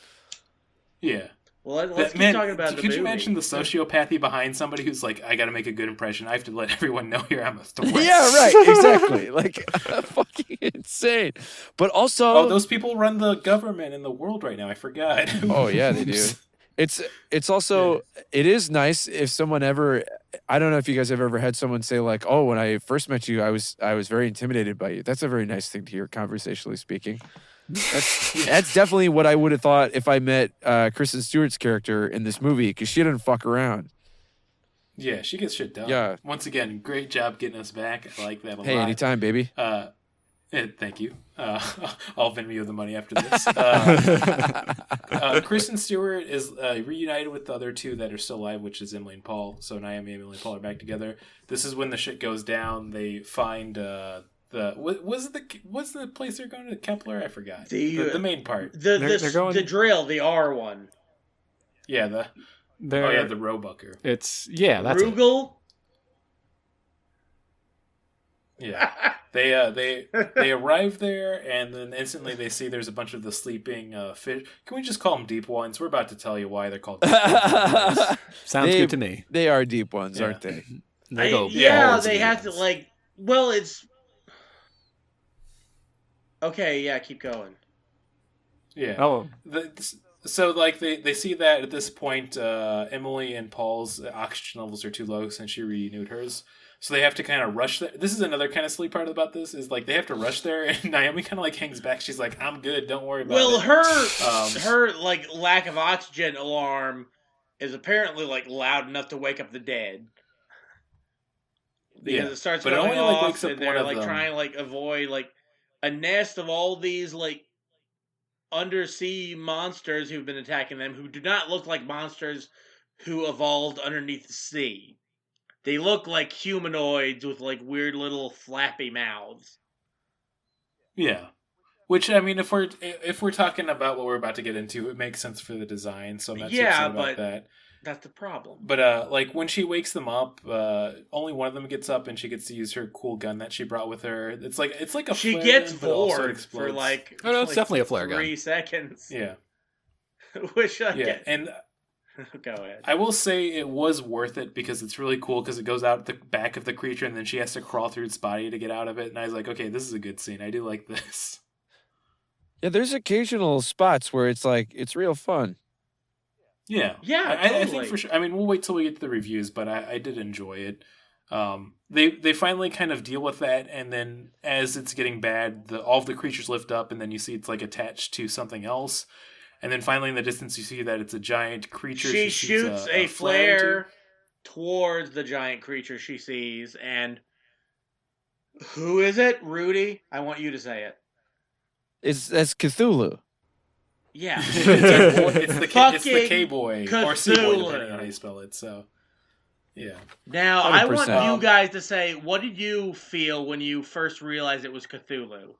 Yeah. Well, let's keep talking about the movie. Could you imagine the sociopathy behind somebody who's like, I got to make a good impression. I have to let everyone know here I'm a threat. Yeah, right. Exactly. Like, fucking insane. But also... those people run the government in the world right now. I forgot. Oh, yeah, they do. It's also... It is nice if someone ever... I don't know if you guys have ever had someone say like, oh, when I first met you, I was very intimidated by you. That's a very nice thing to hear, conversationally speaking. That's definitely what I would have thought if I met Kristen Stewart's character in this movie, because she didn't fuck around. Yeah, she gets shit done. Yeah. Once again, great job getting us back. I like that a lot. Hey, anytime, baby. Thank you. I'll Venmo the money after this. Kristen Stewart is reunited with the other two that are still alive, which is Emily and Paul. So Naomi and Emily and Paul are back together. This is when the shit goes down. They find... what's the place they're going to? Kepler? I forgot. The main part. The drill, the R one. Yeah, the Roebucker. That's Rugel. Yeah, they arrive there, and then instantly they see there's a bunch of the sleeping fish. Can we just call them deep ones? We're about to tell you why they're called deep ones. Sounds good to me. They are deep ones, aren't they? They have to like. Well, it's. Okay, yeah, keep going. Yeah. Oh. So, like, they see that at this point, Emily and Paul's oxygen levels are too low since she renewed hers. So they have to kind of rush there. This is another kind of silly part about this, is, like, they have to rush there, and Naomi kind of, like, hangs back. She's like, I'm good, don't worry about it. Well, her, like, lack of oxygen alarm is apparently, like, loud enough to wake up the dead. Because it starts going only, off, like, wakes up and they're, like, them. trying to, like, avoid, like, a nest of all these, like, undersea monsters who've been attacking them, who do not look like monsters who evolved underneath the sea. They look like humanoids with, like, weird little flappy mouths. Yeah. Which, I mean, if we're talking about what we're about to get into, it makes sense for the design, so I'm not too upset about that. That's the problem. But, like, when she wakes them up, only one of them gets up, and she gets to use her cool gun that she brought with her. It's like a she flare gets gun, but also bored explodes. for, like... Oh, no, it's definitely a flare 3 seconds. Yeah. Which I get. And... Go ahead. I will say it was worth it because it's really cool because it goes out the back of the creature and then she has to crawl through its body to get out of it. And I was like, okay, this is a good scene. I do like this. Yeah, there's occasional spots where it's like, it's real fun. Yeah. Yeah, I think for sure. I mean, we'll wait till we get to the reviews, but I did enjoy it. They finally kind of deal with that, and then as it's getting bad, all of the creatures lift up, and then you see it's like attached to something else. And then finally in the distance you see that it's a giant creature. She shoots a flare towards the giant creature she sees, and who is it? Rudy? I want you to say it. That's Cthulhu. Yeah. it's the K-boy. Or C-boy, depending on how you spell it, so... Yeah. Now, 100%. I want you guys to say, what did you feel when you first realized it was Cthulhu?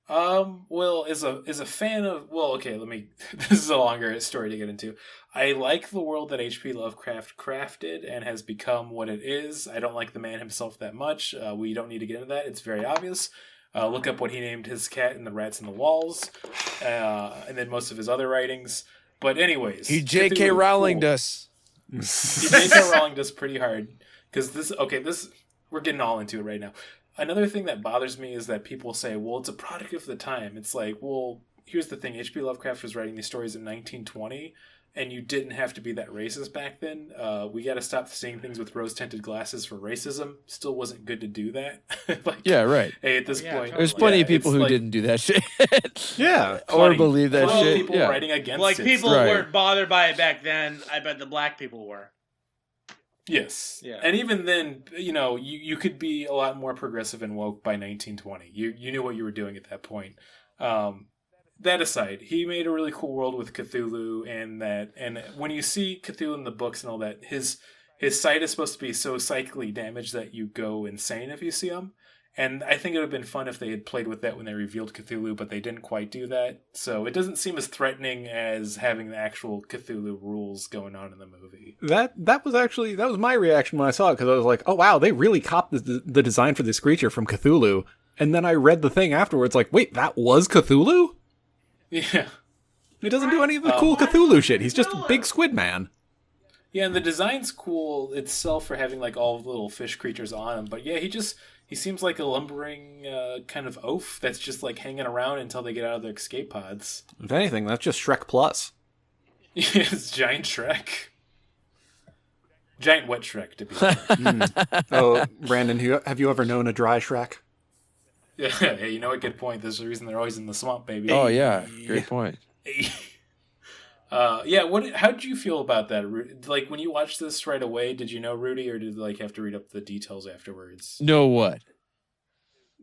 Well, as a fan of, this is a longer story to get into. I like the world that H.P. Lovecraft crafted and has become what it is. I don't like the man himself that much. We don't need to get into that. It's very obvious. Look up what he named his cat and the rats in the walls, and then most of his other writings. But anyways. He J.K. Rowling'd us. He J.K. Rowling'd us pretty hard. Because we're getting all into it right now. Another thing that bothers me is that people say, well, it's a product of the time. It's like, well, here's the thing. H.P. Lovecraft was writing these stories in 1920, and you didn't have to be that racist back then. We got to stop seeing things with rose-tinted glasses for racism. Still wasn't good to do that. Yeah, right. Hey, at this point. Totally. There's plenty of people who didn't do that shit. Yeah. Or believe that shit. People writing against like, it. people weren't bothered by it back then. I bet the black people were. Yes. Yeah. And even then, you could be a lot more progressive and woke by 1920. You knew what you were doing at that point. That aside, he made a really cool world with Cthulhu, and when you see Cthulhu in the books and all that, his sight is supposed to be so psychically damaged that you go insane if you see him. And I think it would have been fun if they had played with that when they revealed Cthulhu, but they didn't quite do that. So it doesn't seem as threatening as having the actual Cthulhu rules going on in the movie. That was my reaction when I saw it, because I was like, oh wow, they really copied the design for this creature from Cthulhu. And then I read the thing afterwards, like, wait, that was Cthulhu? Yeah. He doesn't do any of the cool Cthulhu shit. He's just a big squid man. Yeah, and the design's cool itself for having like all the little fish creatures on him. But yeah, he seems like a lumbering kind of oaf that's just like hanging around until they get out of their escape pods. If anything, that's just Shrek Plus. Yeah, it's giant Shrek. Giant wet Shrek, to be fair. Oh, Brandon, have you ever known a dry Shrek? Yeah, hey, you know what? Good point. There's a reason they're always in the swamp, baby. Oh yeah, great point. Yeah. How did you feel about that? Like when you watched this right away, did you know Rudy, or did you have to read up the details afterwards? Know what?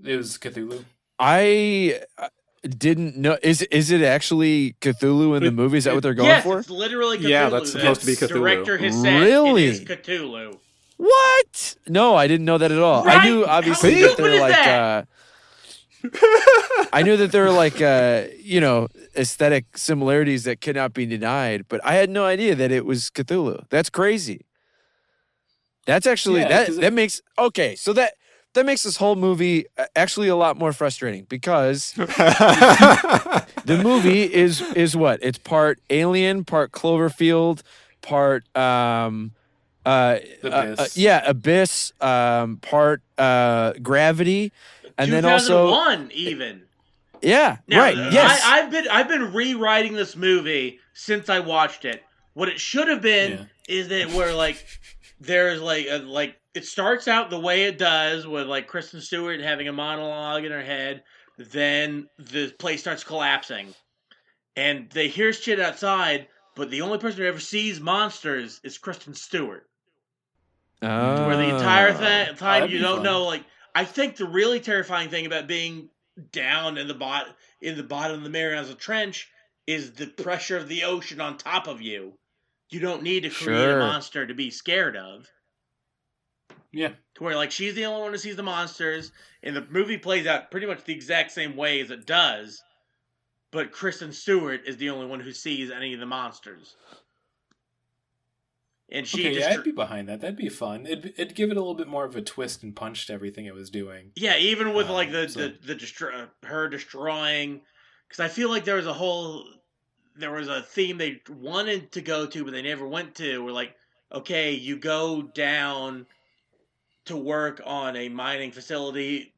It was Cthulhu. I didn't know. Is it actually Cthulhu in the movie? Is that what they're going for? It's literally Cthulhu. Yeah, that's supposed to be Cthulhu. The director has said Really? it is Cthulhu. What? No, I didn't know that at all. Right? I knew obviously How that they're stupid is like. that? I knew that there were like aesthetic similarities that cannot be denied, but I had no idea that it was Cthulhu. That's crazy. That's actually that makes so that makes this whole movie actually a lot more frustrating, because the movie is what? It's part Alien, part Cloverfield, part Abyss, part Gravity. And then also 2001 even. Yeah, now, right. Yes. I've been rewriting this movie since I watched it. What it should have been is that where there's it starts out the way it does with Kristen Stewart having a monologue in her head, then the place starts collapsing. And they hear shit outside, but the only person who ever sees monsters is Kristen Stewart. Oh. Where the entire time you don't know I think the really terrifying thing about being down in the bottom of the Marianas Trench is the pressure of the ocean on top of you. You don't need to create a monster to be scared of. Yeah. To where she's the only one who sees the monsters, and the movie plays out pretty much the exact same way as it does, but Kristen Stewart is the only one who sees any of the monsters. And I'd be behind that. That'd be fun. It'd give it a little bit more of a twist and punch to everything it was doing. Yeah, even with her destroying, because I feel like there was a theme they wanted to go to, but they never went to. Where okay, you go down to work on a mining facility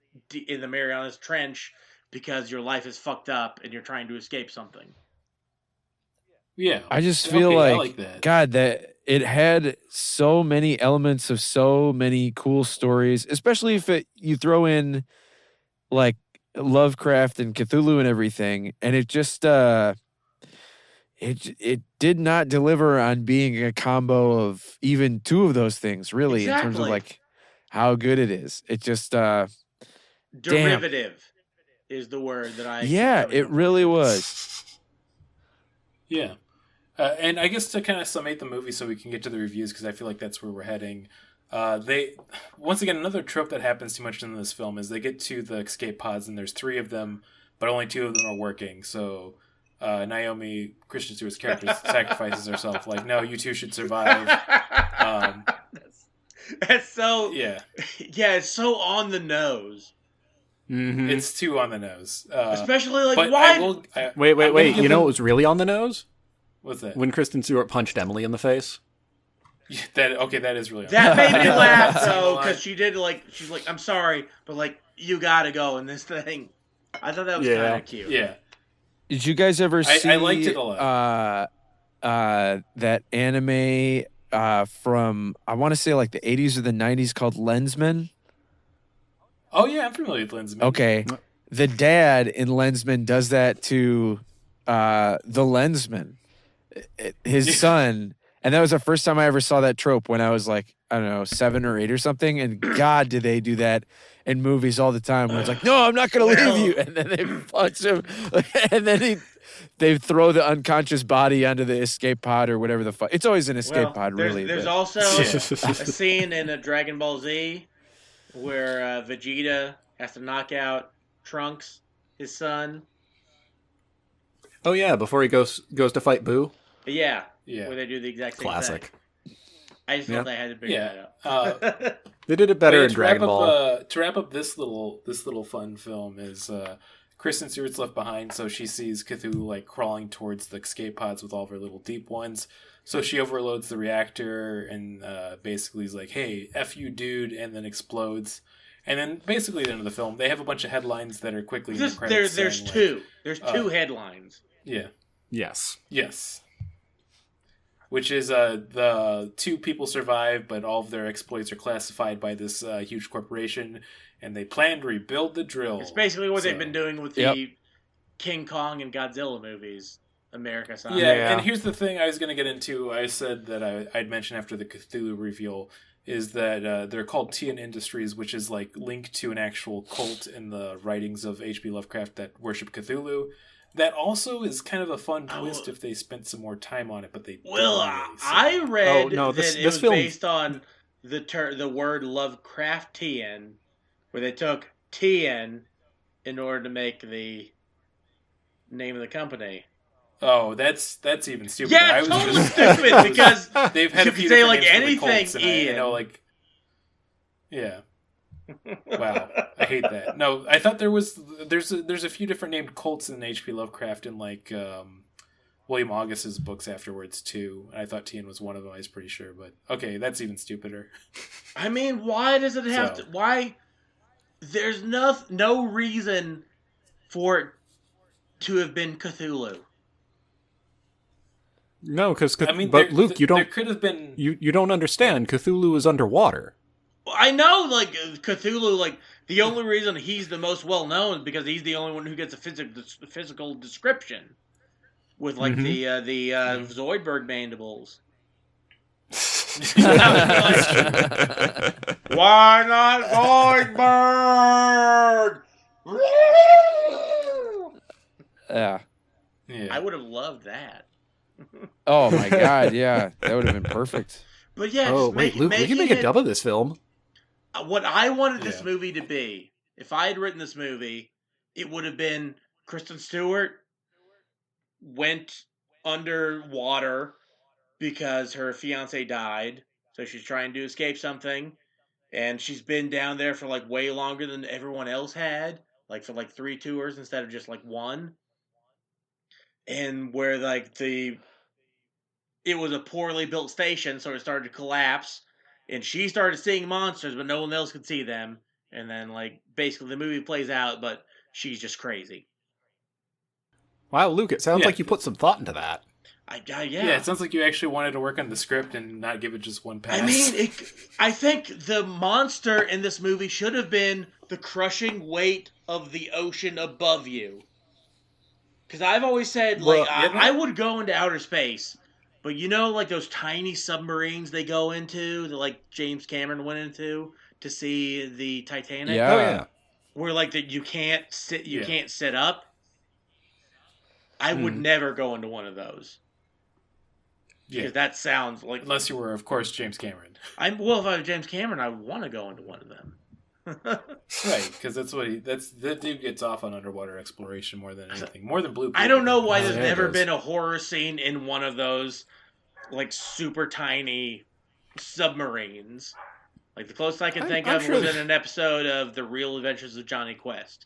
in the Marianas Trench because your life is fucked up and you're trying to escape something. Yeah, I just feel like that. God, that it had so many elements of so many cool stories, especially if you throw in Lovecraft and Cthulhu and everything, and it just it did not deliver on being a combo of even two of those things, really, in terms of how good it is. It just derivative is the word that I it really was. Yeah. And I guess to kind of summate the movie so we can get to the reviews, because I feel like that's where we're heading. Once again, another trope that happens too much in this film is they get to the escape pods and there's 3 of them, but only 2 of them are working. So Naomi, Kristen Stewart's character, sacrifices herself. No, you 2 should survive. That's so... Yeah. Yeah, it's so on the nose. Mm-hmm. It's too on the nose. Especially, why... Wait. You know what was really on the nose? What's that? When Kristen Stewart punched Emily in the face. Yeah, that is really that made me laugh though, because she did she's I'm sorry, but you gotta go in this thing. I thought that was kind of cute. Yeah. Did you guys ever see? I liked it a lot. That anime from I want to say the 80s or the 90s called Lensman. Oh yeah, I'm familiar with Lensman. Okay, the dad in Lensman does that to the Lensman, his son. And that was the first time I ever saw that trope when I was like, I don't know, 7 or 8 or something. And God, do they do that in movies all the time where it's like, no, I'm not going to leave you. And then they punch him. And then they throw the unconscious body onto the escape pod or whatever the fuck. It's always an escape pod, really. There's also a scene in a Dragon Ball Z where Vegeta has to knock out Trunks, his son. Oh yeah, before he goes to fight Boo. Yeah, where they do the exact same Classic. thing. I just felt I had to bring that up. They did it better in Dragon Ball. To wrap up this little fun film is Kristen Stewart's left behind, so she sees Cthulhu like crawling towards the escape pods with all of her little deep ones. So she overloads the reactor and basically is like, "Hey, F you, dude," and then explodes. And then basically at the end of the film, they have a bunch of headlines that are quickly in the credits. There's two. There's two headlines. Yeah. Yes. Which is the 2 people survive, but all of their exploits are classified by this huge corporation, and they plan to rebuild the drill. It's basically what they've been doing with the King Kong and Godzilla movies, America style. Yeah, and here's the thing I was going to get into. I said that I'd mention after the Cthulhu reveal is that they're called Tian Industries, which is like linked to an actual cult in the writings of H.P. Lovecraft that worship Cthulhu. That also is kind of a fun twist if they spent some more time on it, but they well, didn't. I read that it was film... based on the word Lovecraftian, where they took Tian in order to make the name of the company. Oh, that's even stupider. Yeah, totally stupid because they've had you a few could say different like names for the anything, cults, and Ian. Yeah. Wow, I hate that. No, I thought there's a few different named cults in H.P. Lovecraft and like William August's books afterwards too. And I thought Tian was one of them. I was pretty sure, but okay, that's even stupider. I mean, why does it have to? Why? There's no reason for it to have been Cthulhu. No, because Luke, there could have been. You don't understand. Cthulhu is underwater. I know, like Cthulhu, like the only reason he's the most well known is because he's the only one who gets a physical description with like the Zoidberg mandibles. Why not Zoidberg? Yeah. I would have loved that. Oh my god, yeah, that would have been perfect. But yeah, Luke, we can make a dub of this film. What I wanted this movie to be, if I had written this movie, it would have been Kristen Stewart went underwater because her fiance died, so she's trying to escape something, and she's been down there for like way longer than everyone else had, like for like 3 tours instead of just like 1. And where like it was a poorly built station, so it started to collapse. And she started seeing monsters, but no one else could see them. And then, like, basically the movie plays out, but she's just crazy. Wow, Luke, it sounds like you put some thought into that. Yeah, it sounds like you actually wanted to work on the script and not give it just one pass. I mean, I think the monster in this movie should have been the crushing weight of the ocean above you. Because I've always said, like, I would go into outer space. But you know, like those tiny submarines they go into, that like James Cameron went into to see the Titanic. Yeah. Oh, yeah. Where like that you can't sit up. I would never go into one of those. Because that sounds like, unless you were, of course, James Cameron. If I was James Cameron, I would want to go into one of them. Right, because that dude gets off on underwater exploration more than anything, more than Blue. I don't know why there's never been a horror scene in one of those, like super tiny submarines. Like the closest I can think of was in an episode of The Real Adventures of Johnny Quest.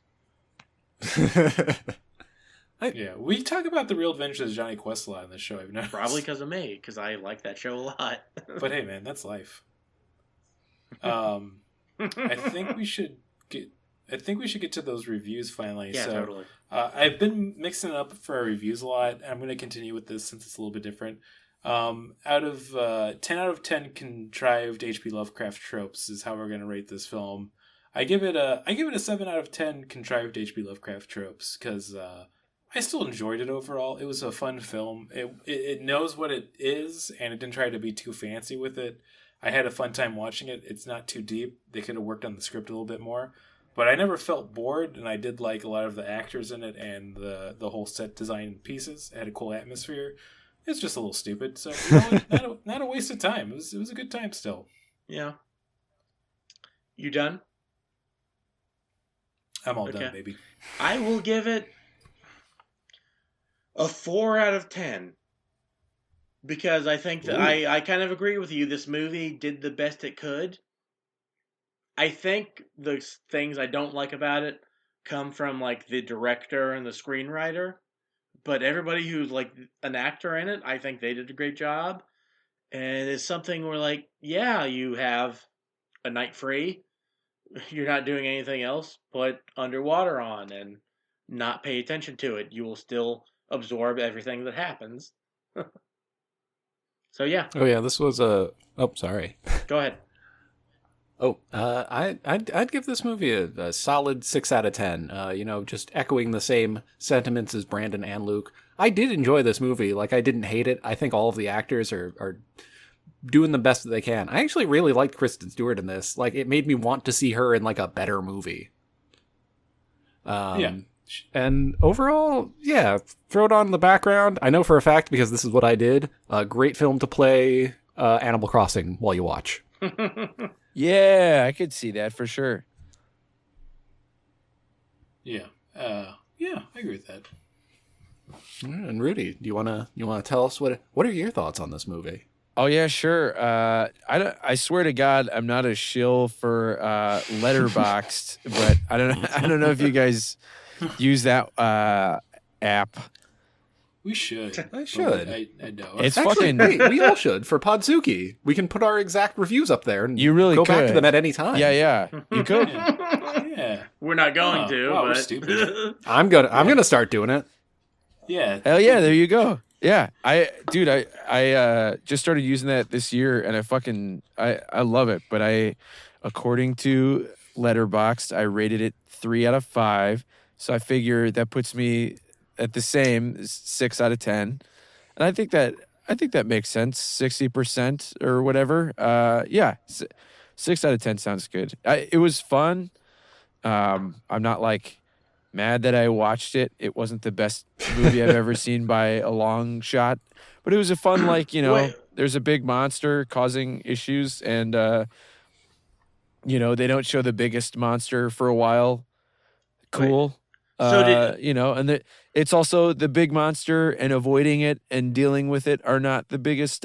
Yeah, we talk about The Real Adventures of Johnny Quest a lot in this show. I've noticed. Probably because of me, because I like that show a lot. But hey, man, that's life. I think we should get to those reviews finally. Yeah, totally. I've been mixing it up for our reviews a lot, and I'm going to continue with this since it's a little bit different. Out of 10 out of 10 contrived H.P. Lovecraft tropes is how we're going to rate this film. I give it a 7 out of 10 contrived H.P. Lovecraft tropes because I still enjoyed it overall. It was a fun film. It knows what it is, and it didn't try to be too fancy with it. I had a fun time watching it. It's not too deep. They could have worked on the script a little bit more. But I never felt bored, and I did like a lot of the actors in it and the whole set design pieces. It had a cool atmosphere. It's just a little stupid, so not a waste of time. It was a good time still. Yeah. You done? I'm all done, baby. I will give it a 4 out of 10. Because I think that I kind of agree with you. This movie did the best it could. I think the things I don't like about it come from like the director and the screenwriter. But everybody who's like an actor in it, I think they did a great job. And it's something where like, yeah, you have a night free. You're not doing anything else. Put underwater on and not pay attention to it. You will still absorb everything that happens. So yeah. Oh yeah, this was a. Oh, sorry. Go ahead. Oh, I'd give this movie a solid 6 out of 10. Just echoing the same sentiments as Brandon and Luke. I did enjoy this movie. Like, I didn't hate it. I think all of the actors are doing the best that they can. I actually really liked Kristen Stewart in this. Like, it made me want to see her in like a better movie. Yeah. And overall, yeah, throw it on in the background. I know for a fact, because this is what I did, a great film to play Animal Crossing while you watch. Yeah, I could see that for sure. Yeah. Yeah, I agree with that. And Rudy, do you wanna tell us what are your thoughts on this movie? Oh yeah, sure. I swear to God, I'm not a shill for Letterboxd, but I don't know if you guys use that app. We should. I should. I don't. It's Actually, fucking. we all should for Podzooky. We can put our exact reviews up there, and You really go back to could. them at any time. Yeah, you could. Yeah. We're not going to, wow, we're but stupid. I'm gonna start doing it. Yeah. Hell yeah, there you go. Yeah, I just started using that this year, and I love it. But according to Letterboxd, I rated it 3 out of 5. So I figure that puts me at the same 6 out of 10, and I think that makes sense. 60% or whatever. Yeah, 6 out of 10 sounds good. It was fun. I'm not like mad that I watched it. It wasn't the best movie I've ever seen by a long shot, but it was a fun, like, Wait. there's a big monster causing issues, and they don't show the biggest monster for a while. Cool. So and it's also the big monster, and avoiding it and dealing with it are not the biggest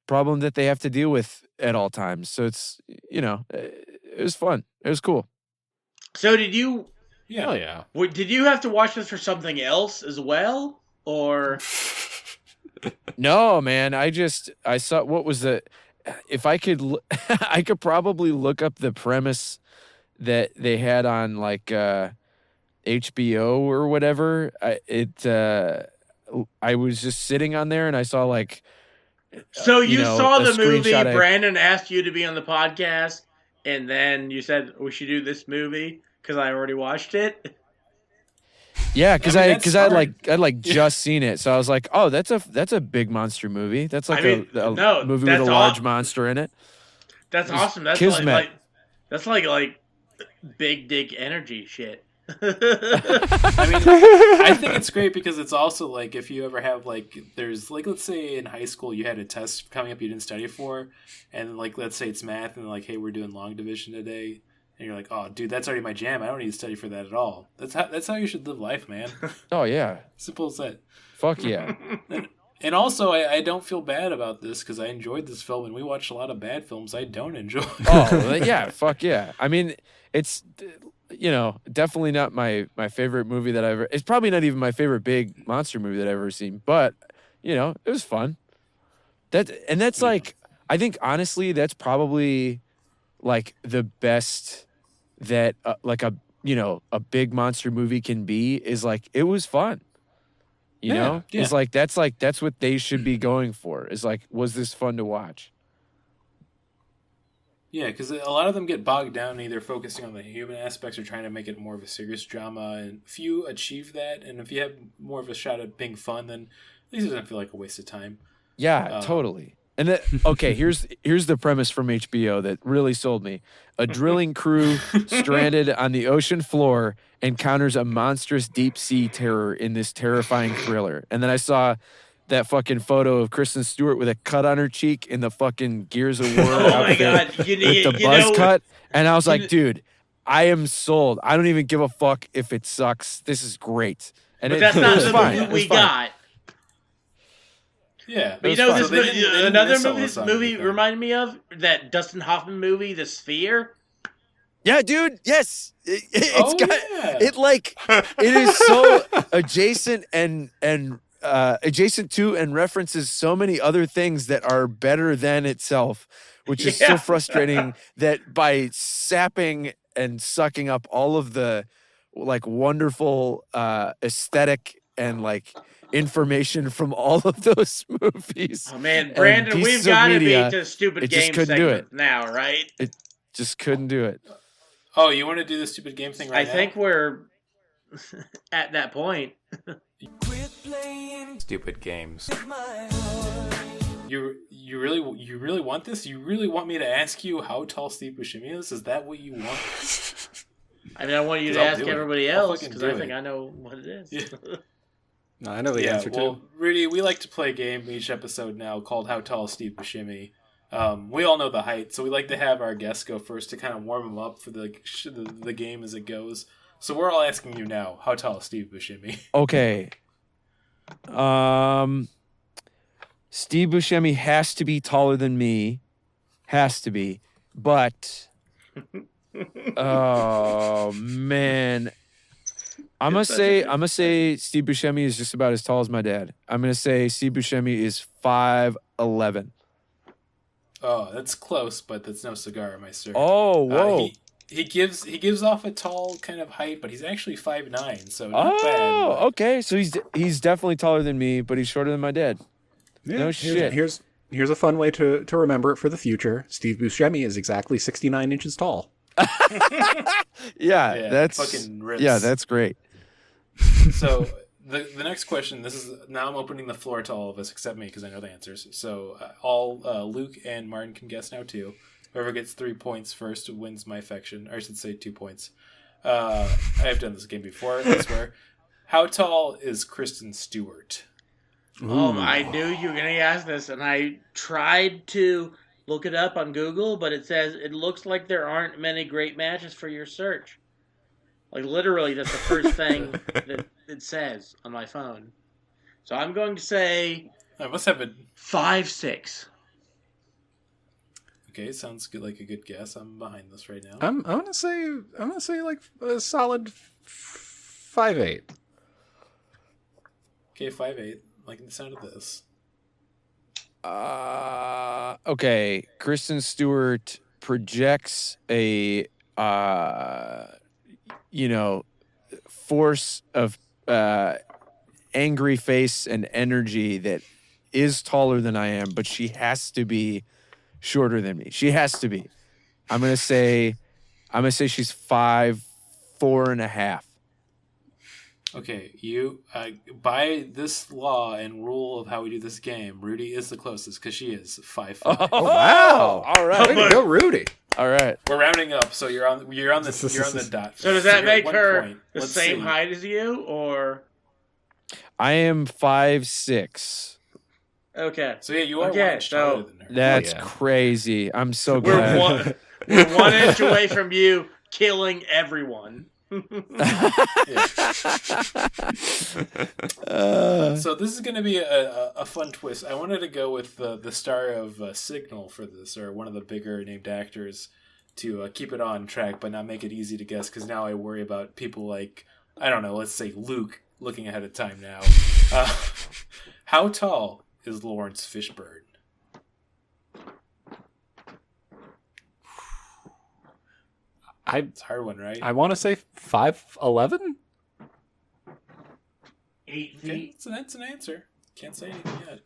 problem that they have to deal with at all times. So it's, it was fun. It was cool. So did you? Yeah. Hell yeah. Did you have to watch this for something else as well, or? No, man. I saw, what was the, if I could, I could probably look up the premise that they had on like HBO or whatever. I was just sitting on there and I saw like. So you saw a the movie. screenshot Brandon asked you to be on the podcast, and then you said we should do this movie because I already watched it. Yeah, because I mean, that's I'd just seen it, so I was like, oh, that's a big monster movie. That's like a movie with a large monster in it. That's awesome. That's Kismet. that's like big dick energy shit. I mean, I think it's great because it's also like if you ever have like there's like, let's say in high school you had a test coming up you didn't study for, and like let's say it's math and like, hey, we're doing long division today, and you're like, oh dude, that's already my jam, I don't need to study for that at all. That's how you should live life, man. Oh yeah, Simple as that. fuck yeah. And also, I don't feel bad about this because I enjoyed this film, and we watched a lot of bad films I don't enjoy. Oh yeah, fuck yeah. I mean, it's definitely not my favorite movie that I've ever. It's probably not even my favorite big monster movie that I've ever seen. But it was fun. That's like, I think honestly that's probably like the best that like a big monster movie can be, is like it was fun. Yeah. It's like that's what they should be going for. Is like, was this fun to watch? Yeah, because a lot of them get bogged down either focusing on the human aspects or trying to make it more of a serious drama. And if you achieve that, and if you have more of a shot at being fun, then at least it doesn't feel like a waste of time. Yeah, totally. And okay, here's the premise from HBO that really sold me. A drilling crew stranded on the ocean floor encounters a monstrous deep sea terror in this terrifying thriller. And then I saw that fucking photo of Kristen Stewart with a cut on her cheek in the fucking Gears of War outfit with the buzz cut. And I was like, dude, I am sold. I don't even give a fuck if it sucks. This is great. And but that's not the fine. movie we got. Yeah. But you know, another movie reminded me of that Dustin Hoffman movie, The Sphere. Yeah, dude. Yes, it is so adjacent and adjacent to and references so many other things that are better than itself, which is so frustrating that by sapping and sucking up all of the like wonderful aesthetic and like information from all of those movies. Oh man, Brandon, we've got to be to stupid game segment now, right? It just couldn't do it. Oh, you want to do the stupid game thing right now? I think we're at that point. Stupid games. You really want this? You really want me to ask you how tall Steve Buscemi is? Is that what you want? I mean, I want you to ask everybody else because I think I know what it is. Yeah. No, I know the answer too. Rudy, we like to play a game each episode now called How Tall is Steve Buscemi? We all know the height, so we like to have our guests go first to kind of warm them up for the game as it goes. So we're all asking you now, how tall is Steve Buscemi? Okay. Steve Buscemi has to be taller than me. Has to be. But oh man. I'm gonna say Steve Buscemi is just about as tall as my dad. I'm gonna say Steve Buscemi is 5'11". Oh, that's close, but that's no cigar, my sir. Oh, whoa. He gives off a tall kind of height, but he's actually 5'9", so not bad. Oh, okay. So he's definitely taller than me, but he's shorter than my dad. Yeah, no shit. Here's a fun way to remember it for the future. Steve Buscemi is exactly 69 inches tall. Yeah, that's fucking rips. Yeah, that's great. So the next question, now I'm opening the floor to all of us except me because I know the answers. So Luke and Martin can guess now too. Whoever gets 3 points first wins my affection. Or I should say 2 points. I've done this game before, I swear. How tall is Kristen Stewart? I knew you were going to ask this, and I tried to look it up on Google, but it says it looks like there aren't many great matches for your search. Like, literally, that's the first thing that it says on my phone. So I'm going to say... I must have been 5'6". Okay, sounds good, like a good guess. I'm behind this right now. I'm gonna say like a solid 5'8". Okay, 5'8". Liking the sound of this. Okay. Kristen Stewart projects a force of angry face and energy that is taller than I am, but she has to be shorter than me. She has to be. I'm gonna say she's 5'4.5". Okay, you by this law and rule of how we do this game, Rudy is the closest because she is 5'5". Oh wow! All right, way to go, Rudy. All right, we're rounding up, so you're on the dot. So does that make her the same height as you, or? I am 5'6". Okay. So yeah, you are 1 inch taller than her. That's crazy. I'm so glad. We're 1 inch away from you killing everyone. So this is going to be a fun twist. I wanted to go with the star of Signal for this, or one of the bigger named actors, to keep it on track, but not make it easy to guess, because now I worry about people like, I don't know, let's say Luke, looking ahead of time now. How tall is Lawrence Fishburne? It's a hard one, right? I want to say 5'11". 8 feet. Okay, so that's an answer. Can't say anything yet.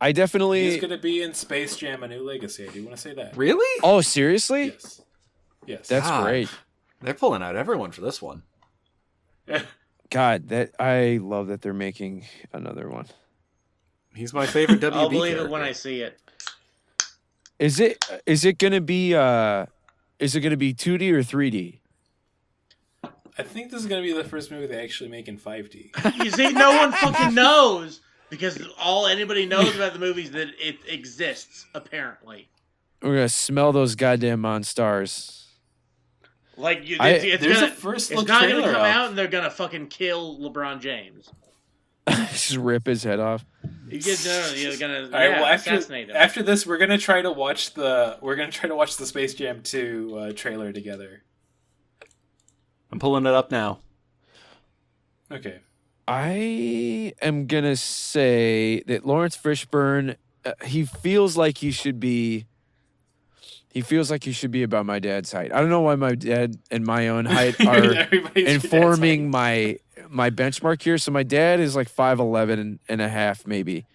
I definitely. He's going to be in Space Jam: A New Legacy. I do want to say that. Really? Oh, seriously? Yes. Yes. That's great. They're pulling out everyone for this one. God, I love that they're making another one. He's my favorite WB I'll believe character. it when I see it. Is it gonna be 2D or 3D? I think this is going to be the first movie they actually make in 5D. You see, no one fucking knows because all anybody knows about the movie is that it exists. Apparently, We're gonna smell those goddamn Monstars. like there's a first it's look not gonna trailer come up. out and they're gonna fucking kill LeBron James. Just rip his head off. You're gonna All right, well, assassinate him. after this, we're gonna try to watch the Space Jam 2 trailer together. I'm pulling it up now. Okay. I am gonna say that Lawrence Fishburne, he feels like he should be about my dad's height. I don't know why my dad and my own height are informing my benchmark here. So my dad is like 5'11" and a half maybe,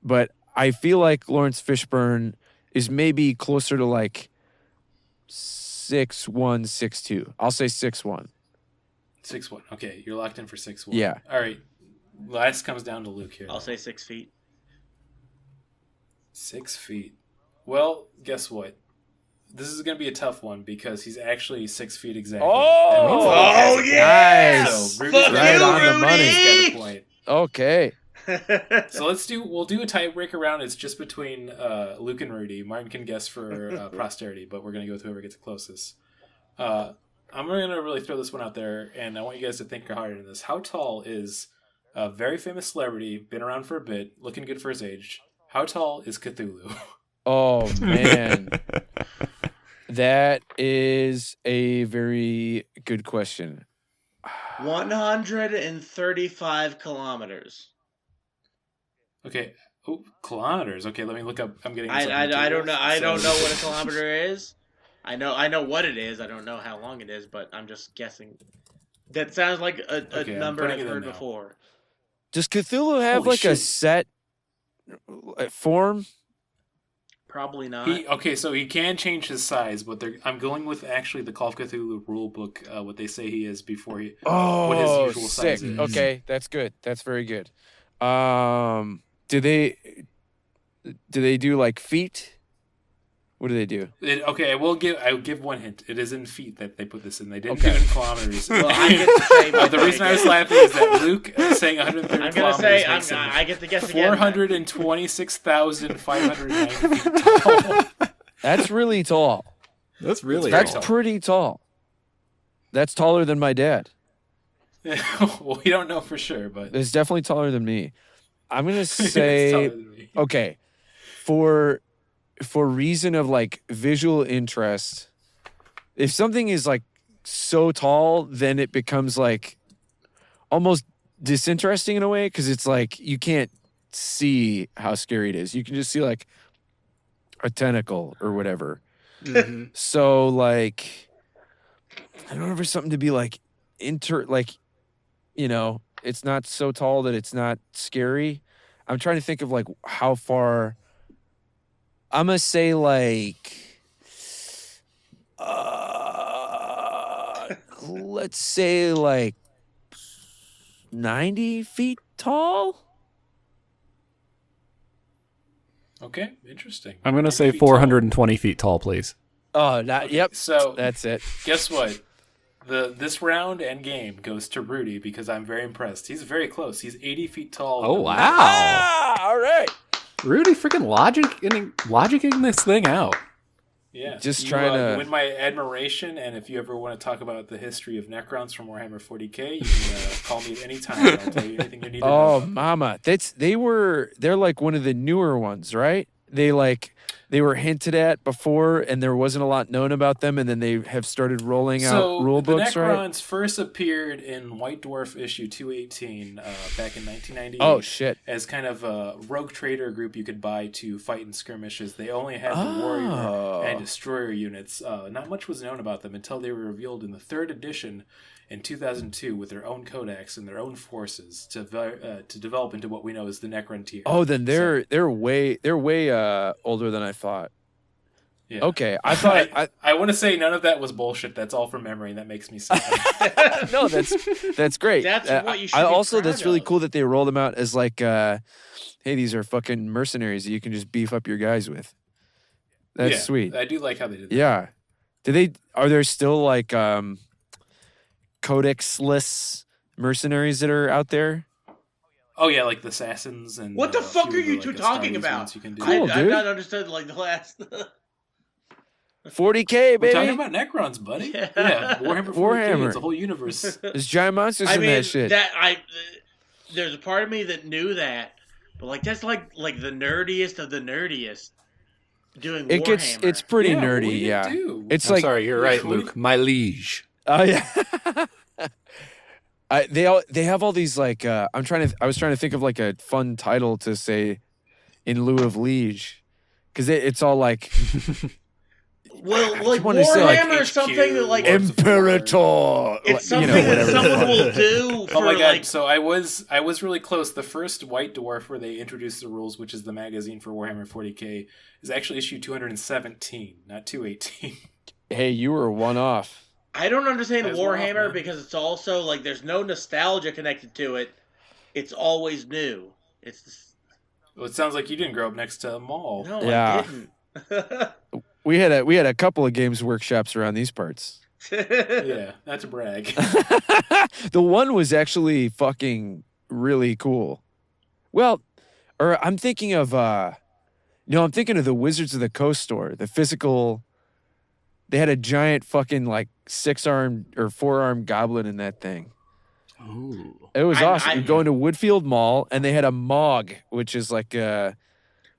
but I feel like Lawrence Fishburne is maybe closer to like 6'1", 6'2". I'll say 6'1". 6'1". Okay, you're locked in for 6'1". Yeah. All right. Last comes down to Luke here. I'll say 6 feet. 6 feet. Well, guess what? This is going to be a tough one because he's actually 6 feet exactly. Oh, yeah! Nice. So Rudy's right on the money. Got a point. Okay. So we'll do a tiebreaker round. It's just between Luke and Rudy. Martin can guess for posterity, but we're going to go with whoever gets the closest. I'm going to really throw this one out there, and I want you guys to think harder in this. How tall is a very famous celebrity, been around for a bit, looking good for his age? How tall is Cthulhu? Oh, man. That is a very good question. 135 kilometers. Okay. Oh, kilometers. Okay, let me look up. I'm getting. I don't know. I don't know what a kilometer is. I know what it is. I don't know how long it is, but I'm just guessing. That sounds like a number I've heard before. Does Cthulhu have a set form? Probably not. So he can change his size, but I'm going with actually the Call of Cthulhu rule book, what they say he is before he. What his usual sick. Size is. Okay, that's good. That's very good. Do they do like feet? What do they do? I'll give one hint. It is in feet that they put this in. They didn't do it in kilometers. Well, I get to say the reason I was laughing is that Luke saying 130 I'm kilometers gonna say I get to guess again. 426,590 feet tall. That's really tall. That's pretty tall. That's taller than my dad. Well, we don't know for sure, but it's definitely taller than me. I'm gonna say okay, for reason of like visual interest, if something is like so tall, then it becomes like almost disinteresting in a way because it's like you can't see how scary it is. You can just see like a tentacle or whatever. Mm-hmm. So like I don't know for something to be like it's not so tall that it's not scary. I'm trying to think of like how far. I'm gonna say like, let's say like 90 feet tall. Okay, interesting. I'm gonna say 420 feet tall, please. Oh, yep. So that's it. Guess what? This round and game goes to Rudy because I'm very impressed. He's very close. He's 80 feet tall. Oh wow! All right. Rudy freaking logicking this thing out. Yeah. Just trying to win my admiration, and if you ever want to talk about the history of Necrons from Warhammer 40K, you can call me at any time. I'll tell you anything you need to know. Oh, mama. They're like one of the newer ones, right? They like they were hinted at before, and there wasn't a lot known about them, and then they have started rolling out rule books, right? The Necrons first appeared in White Dwarf issue 218 back in 1998. Oh, shit. As kind of a rogue trader group you could buy to fight in skirmishes. They only had the warrior and destroyer units. Not much was known about them until they were revealed in the 3rd edition in 2002 with their own codex and their own forces to develop into what we know as the Necron tier. Oh, then they're way older than I thought. Yeah. Okay, I thought I want to say none of that was bullshit. That's all from memory, and that makes me sad. No, that's great. That's what you should. That's really cool that they rolled them out as like, hey, these are fucking mercenaries that you can just beef up your guys with. That's sweet. I do like how they did that. Yeah. Are there still like codex-less mercenaries that are out there? Oh yeah, like the assassins and what the fuck are you two talking about? Cool, I've not understood like the last 40K, baby. We're talking about Necrons, buddy. Yeah, Warhammer 40K. It's a whole universe. There's giant monsters in that shit. There's a part of me that knew that, but like that's like the nerdiest of the nerdiest doing Warhammer. It's pretty nerdy, yeah. It's I'm sorry, you're right, Luke. My liege. Oh yeah. They have all these like I was trying to think of like a fun title to say in lieu of liege, because it's all like. Well, like Warhammer is something that like Imperator. It's something that someone will do. Oh my god! So I was really close. The first White Dwarf where they introduced the rules, which is the magazine for Warhammer 40K, is actually issue 217, not 218. Hey, you were one off. I don't understand Warhammer because it's also like there's no nostalgia connected to it. It's always new. Well, it sounds like you didn't grow up next to a mall. No, I didn't. We had a couple of games workshops around these parts. Yeah, not to brag. The one was actually fucking really cool. Well, I'm thinking of the Wizards of the Coast store, the physical. They had a giant fucking like 6-armed or 4-armed goblin in that thing. Ooh. It was awesome. You go into Woodfield Mall, and they had a Mog, which is like a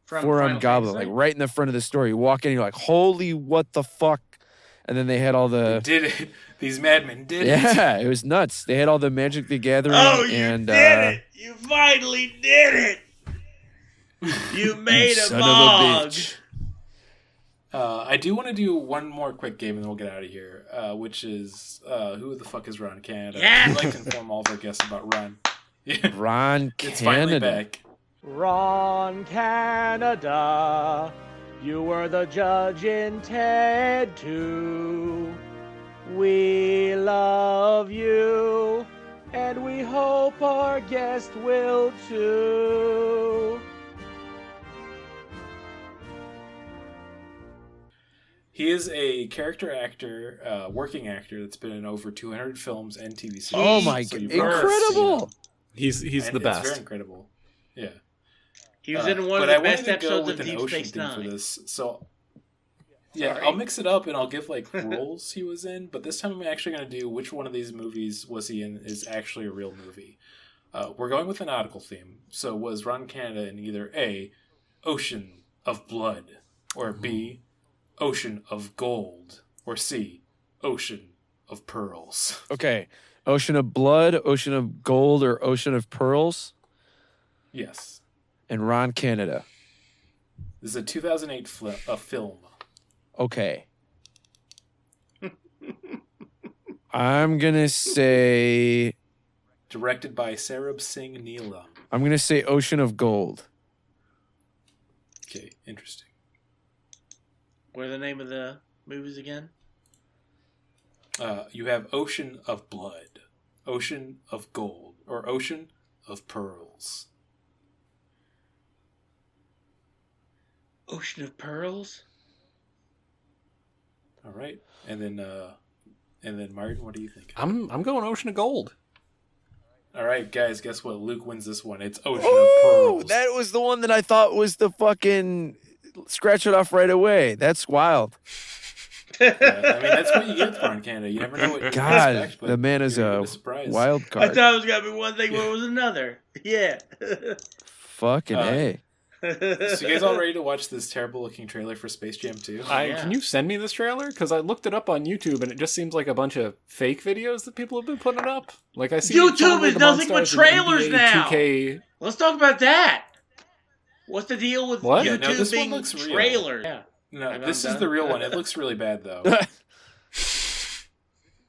4-armed goblin, like right in the front of the store. You walk in, you're like, holy, what the fuck? And then they had all the... They did it. These madmen did it. Yeah, it was nuts. They had all the Magic the Gathering. Oh, you did it! You finally did it! You made a Mog! I do want to do one more quick game and then we'll get out of here, which is Who the Fuck is Ron Canada? Yes! I'd like to inform all of our guests about Ron. Yeah. Ron Canada. It's finally back. Ron Canada, you were the judge in Ted 2. We love you, and we hope our guest will too. He is a character actor, working actor that's been in over 200 films and TV series. Oh my god, incredible! He's the best. It's very incredible. Yeah. He was in one of the best episodes of Deep Space Nine. For this, so yeah, I'll mix it up and I'll give like roles he was in, but this time I'm actually going to do which one of these movies was he in is actually a real movie. We're going with a nautical theme. So was Ron Canada in either A, Ocean of Blood, or B, Ocean of Gold, or C, Ocean of Pearls? Okay, Ocean of Blood, Ocean of Gold, or Ocean of Pearls? Yes. And Ron Canada. This is a 2008 film. Okay. I'm going to say... Directed by Sarab Singh Neela. I'm going to say Ocean of Gold. Okay, interesting. What are the name of the movies again? You have Ocean of Blood, Ocean of Gold, or Ocean of Pearls. Ocean of Pearls? All right. And then Martin, what do you think? I'm going Ocean of Gold. All right, guys, guess what? Luke wins this one. It's Ocean of Pearls. That was the one that I thought was the fucking... Scratch it off right away. That's wild. Yeah, I mean, that's what you get from Canada. You never know what you expect. The man is a wild card. I thought it was going to be one thing, but it was another. Yeah. Fucking A. So you guys all ready to watch this terrible looking trailer for Space Jam 2? Can you send me this trailer? Because I looked it up on YouTube and it just seems like a bunch of fake videos that people have been putting up. Like I see YouTube is nothing but trailers now. 2K. Let's talk about that. What's the deal with What? YouTube this being one looks trailers? real. Yeah. No, this is the real one. It looks really bad though.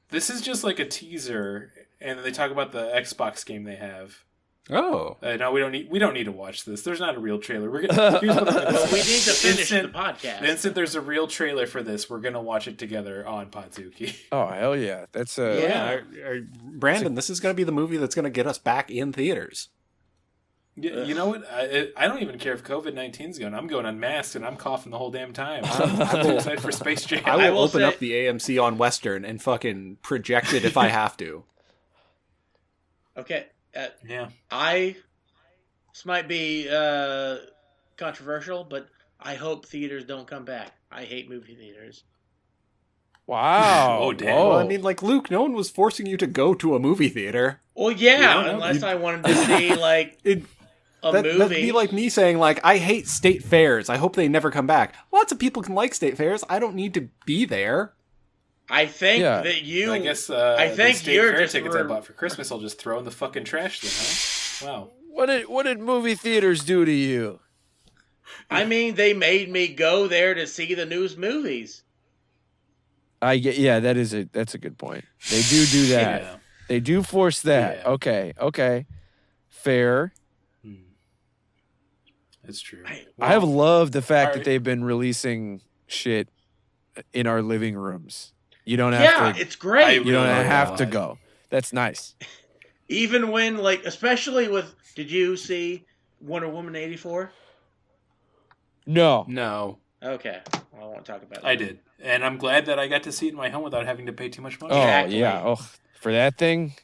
This is just like a teaser, and they talk about the Xbox game they have. Oh. No, we don't need to watch this. There's not a real trailer. Here's what I'm gonna Well, say. we need to finish the podcast. The instant there's a real trailer for this, we're gonna watch it together on Podzooky. Oh hell yeah! That's Brandon, this is going to be the movie that's going to get us back in theaters. You know what? I don't even care if COVID-19's going. I'm going unmasked and I'm coughing the whole damn time. I'm excited for Space Jam. I will open up the AMC on Western and fucking project it if I have to. Okay. Yeah. This might be controversial, but I hope theaters don't come back. I hate movie theaters. Wow. Oh, damn. Well, I mean, like, Luke, no one was forcing you to go to a movie theater. Well, yeah, unless I wanted to see, like, a movie. That'd be like me saying, like, I hate state fairs. I hope they never come back. Lots of people can like state fairs. I don't need to be there. I think that you... I guess I think the state you're fair just... tickets I bought for Christmas I'll just throw in the fucking trash then, huh? Wow. What did movie theaters do to you? I mean, they made me go there to see the newest movies. That's a good point. They do that. Yeah. They do force that. Yeah. Okay. Fair. That's true. I have loved the fact that they've been releasing shit in our living rooms. You don't have to. It's great. You don't have to go. That's nice. Even when, like, especially with, did you see Wonder Woman 84? No. Okay. I won't talk about it. I did. And I'm glad that I got to see it in my home without having to pay too much money. Oh, Exactly. yeah. Oh, for that thing.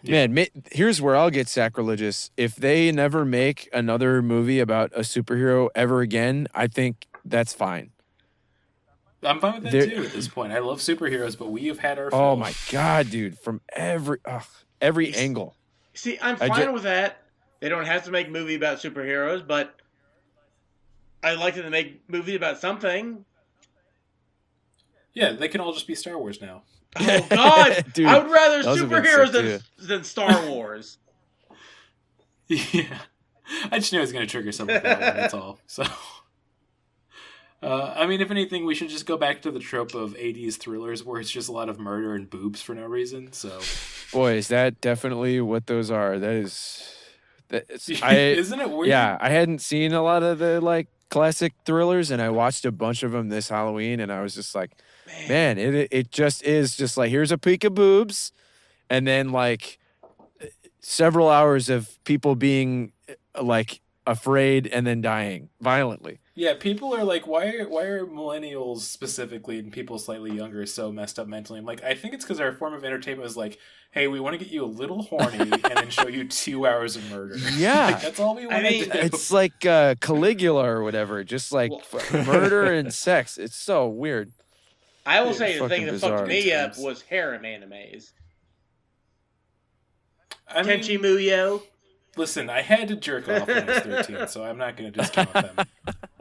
Man, here's where I'll get sacrilegious. If they never make another movie about a superhero ever again, I think that's fine. I'm fine with that too at this point. I love superheroes, but we have had our Oh fill. my god, dude! From every angle. See, I'm fine with that. They don't have to make a movie about superheroes, but I'd like them to make movies about something. Yeah, they can all just be Star Wars now. Oh God, Dude, I would rather those have been superheroes sick, than Star Wars. Yeah, I just knew I was going to trigger something with that one. That's all. So, I mean, if anything, we should just go back to the trope of '80s thrillers where it's just a lot of murder and boobs for no reason. So, Boy, is that definitely what those are? Isn't it weird? Yeah, I hadn't seen a lot of the classic thrillers, and I watched a bunch of them this Halloween, and I was just like, man, it just is just like, here's a peek of boobs, and then several hours of people being afraid and then dying violently. Yeah, people are like, why are millennials specifically and people slightly younger so messed up mentally? I'm like, I think it's because our form of entertainment was like, hey, we want to get you a little horny and then show you 2 hours of murder. Yeah. That's all we want to do. It's like Caligula or whatever, just murder and sex. It's so weird. I will say the thing that bizarre fucked me up times. was harem animes. I mean, Tenchi Muyo. Listen, I had to jerk off when I was 13, so I'm not going to discount them.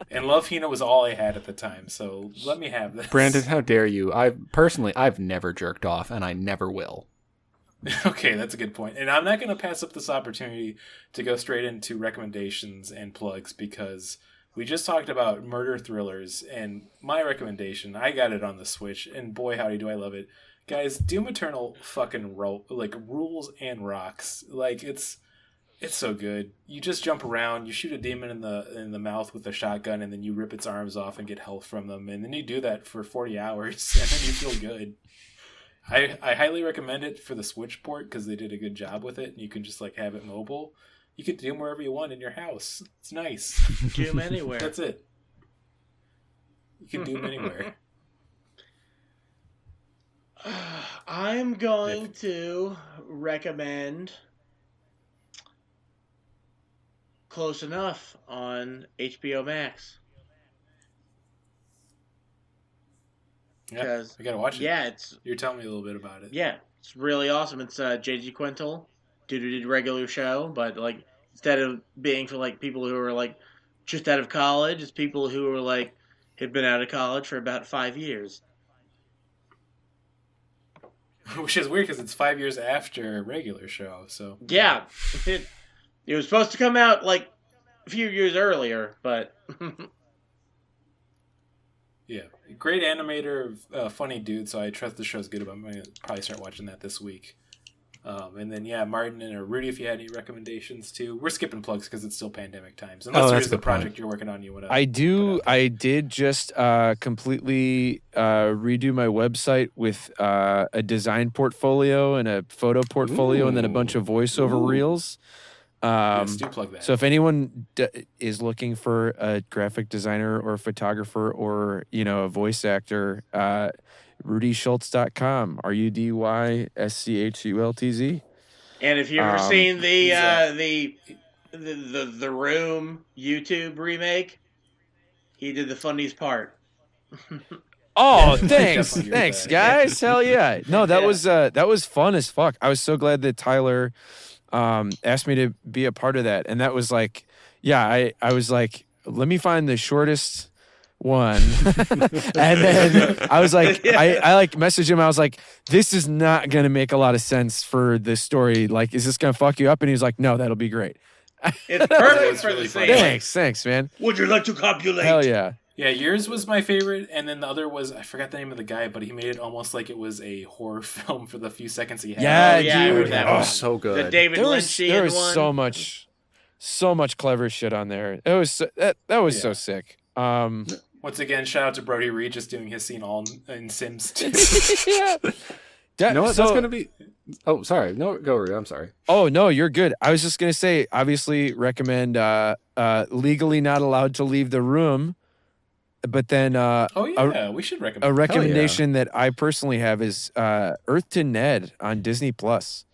And Love Hina was all I had at the time, so let me have this. Brandon, how dare you? I've never jerked off, and I never will. Okay, that's a good point. And I'm not going to pass up this opportunity to go straight into recommendations and plugs because we just talked about murder thrillers, and my recommendation, I got it on the Switch, and boy, howdy do I love it. Guys, Doom Eternal fucking rules and rocks. It's so good. You just jump around, you shoot a demon in the mouth with a shotgun, and then you rip its arms off and get health from them, and then you do that for 40 hours, and then you feel good. I highly recommend it for the Switch port because they did a good job with it, and you can just have it mobile. You can Doom wherever you want in your house. It's nice. Doom anywhere. That's it. You can Doom anywhere. I'm going to recommend Close Enough on HBO Max. Yeah, I gotta watch it. Yeah, You're telling me a little bit about it. Yeah, it's really awesome. It's J.G. Quintel, dude who did regular show, but instead of being for like people who are like just out of college, it's people who are like had been out of college for about 5 years. Which is weird because it's 5 years after a regular show. So yeah, it was supposed to come out like a few years earlier, but yeah, great animator, funny dude. So I trust the show's good. I'm gonna probably start watching that this week. And then Martin and Rudy, if you had any recommendations too. We're skipping plugs because it's still pandemic times. Unless there's the project you're working on, you want to. I did just completely redo my website with a design portfolio and a photo portfolio, and then a bunch of voiceover reels. Yes, do plug that. So if anyone is looking for a graphic designer or a photographer or a voice actor, RudySchultz.com, RudySchultz. And if you've ever seen the Room YouTube remake, he did the funniest part. Oh, thanks, guys! Hell yeah! No, that was fun as fuck. I was so glad that Tyler asked me to be a part of that, and that was like, I was like, let me find the shortest one. And then I was like, I like messaged him. I was like, this is not going to make a lot of sense for this story. Like, is this going to fuck you up? And he was like, no, that'll be great. It's perfect for the same. Thanks, man. Would you like to copulate? Hell yeah. Yeah, yours was my favorite, and then the other was, I forgot the name of the guy, but he made it almost like it was a horror film for the few seconds he had. Yeah, dude. That was so good. The David Lynch there was one. so much clever shit on there. It was that was so sick. Once again, shout out to Brody Reed just doing his scene all in Sims 2. Yeah. You know what? That's going to be... Oh, sorry. No, go, Rudy. I'm sorry. Oh, no, you're good. I was just going to say, obviously recommend Legally Not Allowed to Leave the Room. But then we should recommend a recommendation that I personally have is Earth to Ned on Disney Plus.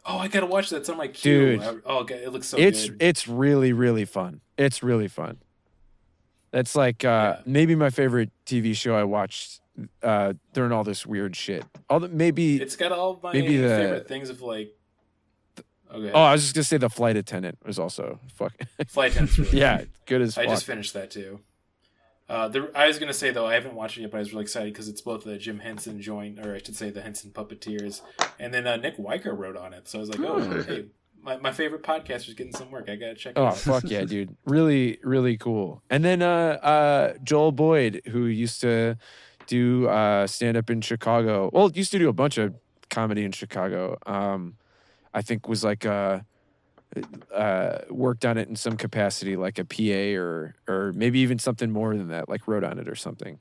Oh, I got to watch that. It's on my queue. Dude, it looks so good. It's really, really fun. It's really fun. That's like maybe my favorite TV show I watched during all this weird shit. It's got all my favorite things of like. Okay. Oh, I was just gonna say the Flight Attendant was also fucking. Flight Attendant's really good. Good as fuck. I just finished that too. I was gonna say though I haven't watched it yet, but I was really excited because it's both the Jim Henson joint, or I should say the Henson Puppeteers, and then Nick Weicker wrote on it. So I was like, hey. My favorite podcaster's getting some work. I gotta check it out. Oh, fuck yeah, dude. Really, really cool. And then Joel Boyd, who used to do stand-up in Chicago. Well, used to do a bunch of comedy in Chicago. I think was like worked on it in some capacity, like a PA or maybe even something more than that, like wrote on it or something.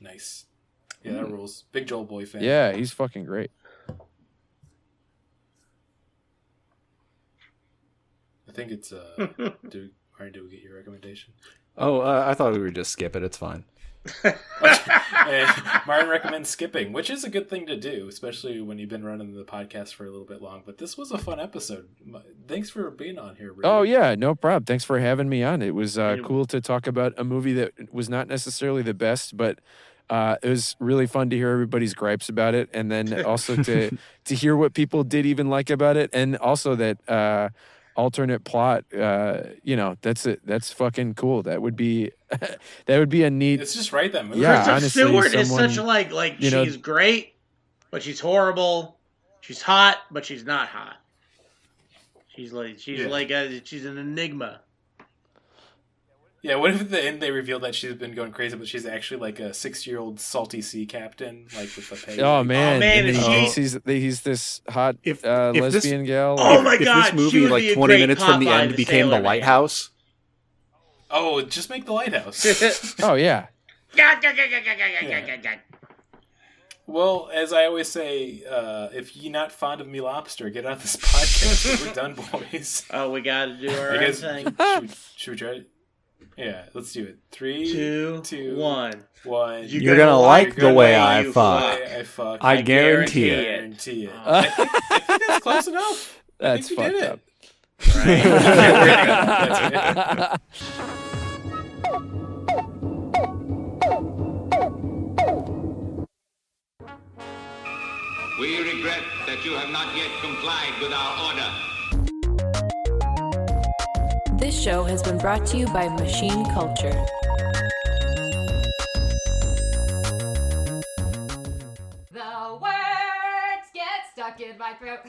Nice. Yeah, that rules. Big Joel Boyd fan. Yeah, he's fucking great. I think it's do we get your recommendation? Oh, I thought we would just skip it. It's fine. Martin recommends skipping, which is a good thing to do, especially when you've been running the podcast for a little bit long. But this was a fun episode. Thanks for being on here, Rudy. Oh yeah, no problem. Thanks for having me on. It was cool to talk about a movie that was not necessarily the best, but it was really fun to hear everybody's gripes about it, and then also to hear what people did even like about it, and also that alternate plot, that's it. That's fucking cool. That would be a neat. It's just right that movie. Yeah, Kristen honestly, Stewart is such a like she's great, but she's horrible. She's hot, but she's not hot. She's an enigma. Yeah, what if at the end they reveal that she's been going crazy, but she's actually like a 6-year-old salty sea captain, like with the pay? Oh man! And he's this hot lesbian gal. Oh my god! If this movie, like 20 minutes from the end, became the lighthouse. Oh, just make the lighthouse. Oh yeah. Well, as I always say, if you're not fond of me lobster, get out of this podcast. We're done, boys. Oh, we got to do our own thing. Should we try it? Yeah, let's do it. 3, 2, 1. You're gonna like the way I fuck. I guarantee it. Guarantee it. I think that's close enough. That's fucked up. Right? That's it. We regret that you have not yet complied with our order. show has been brought to you by Machine Culture. The words get stuck in my throat.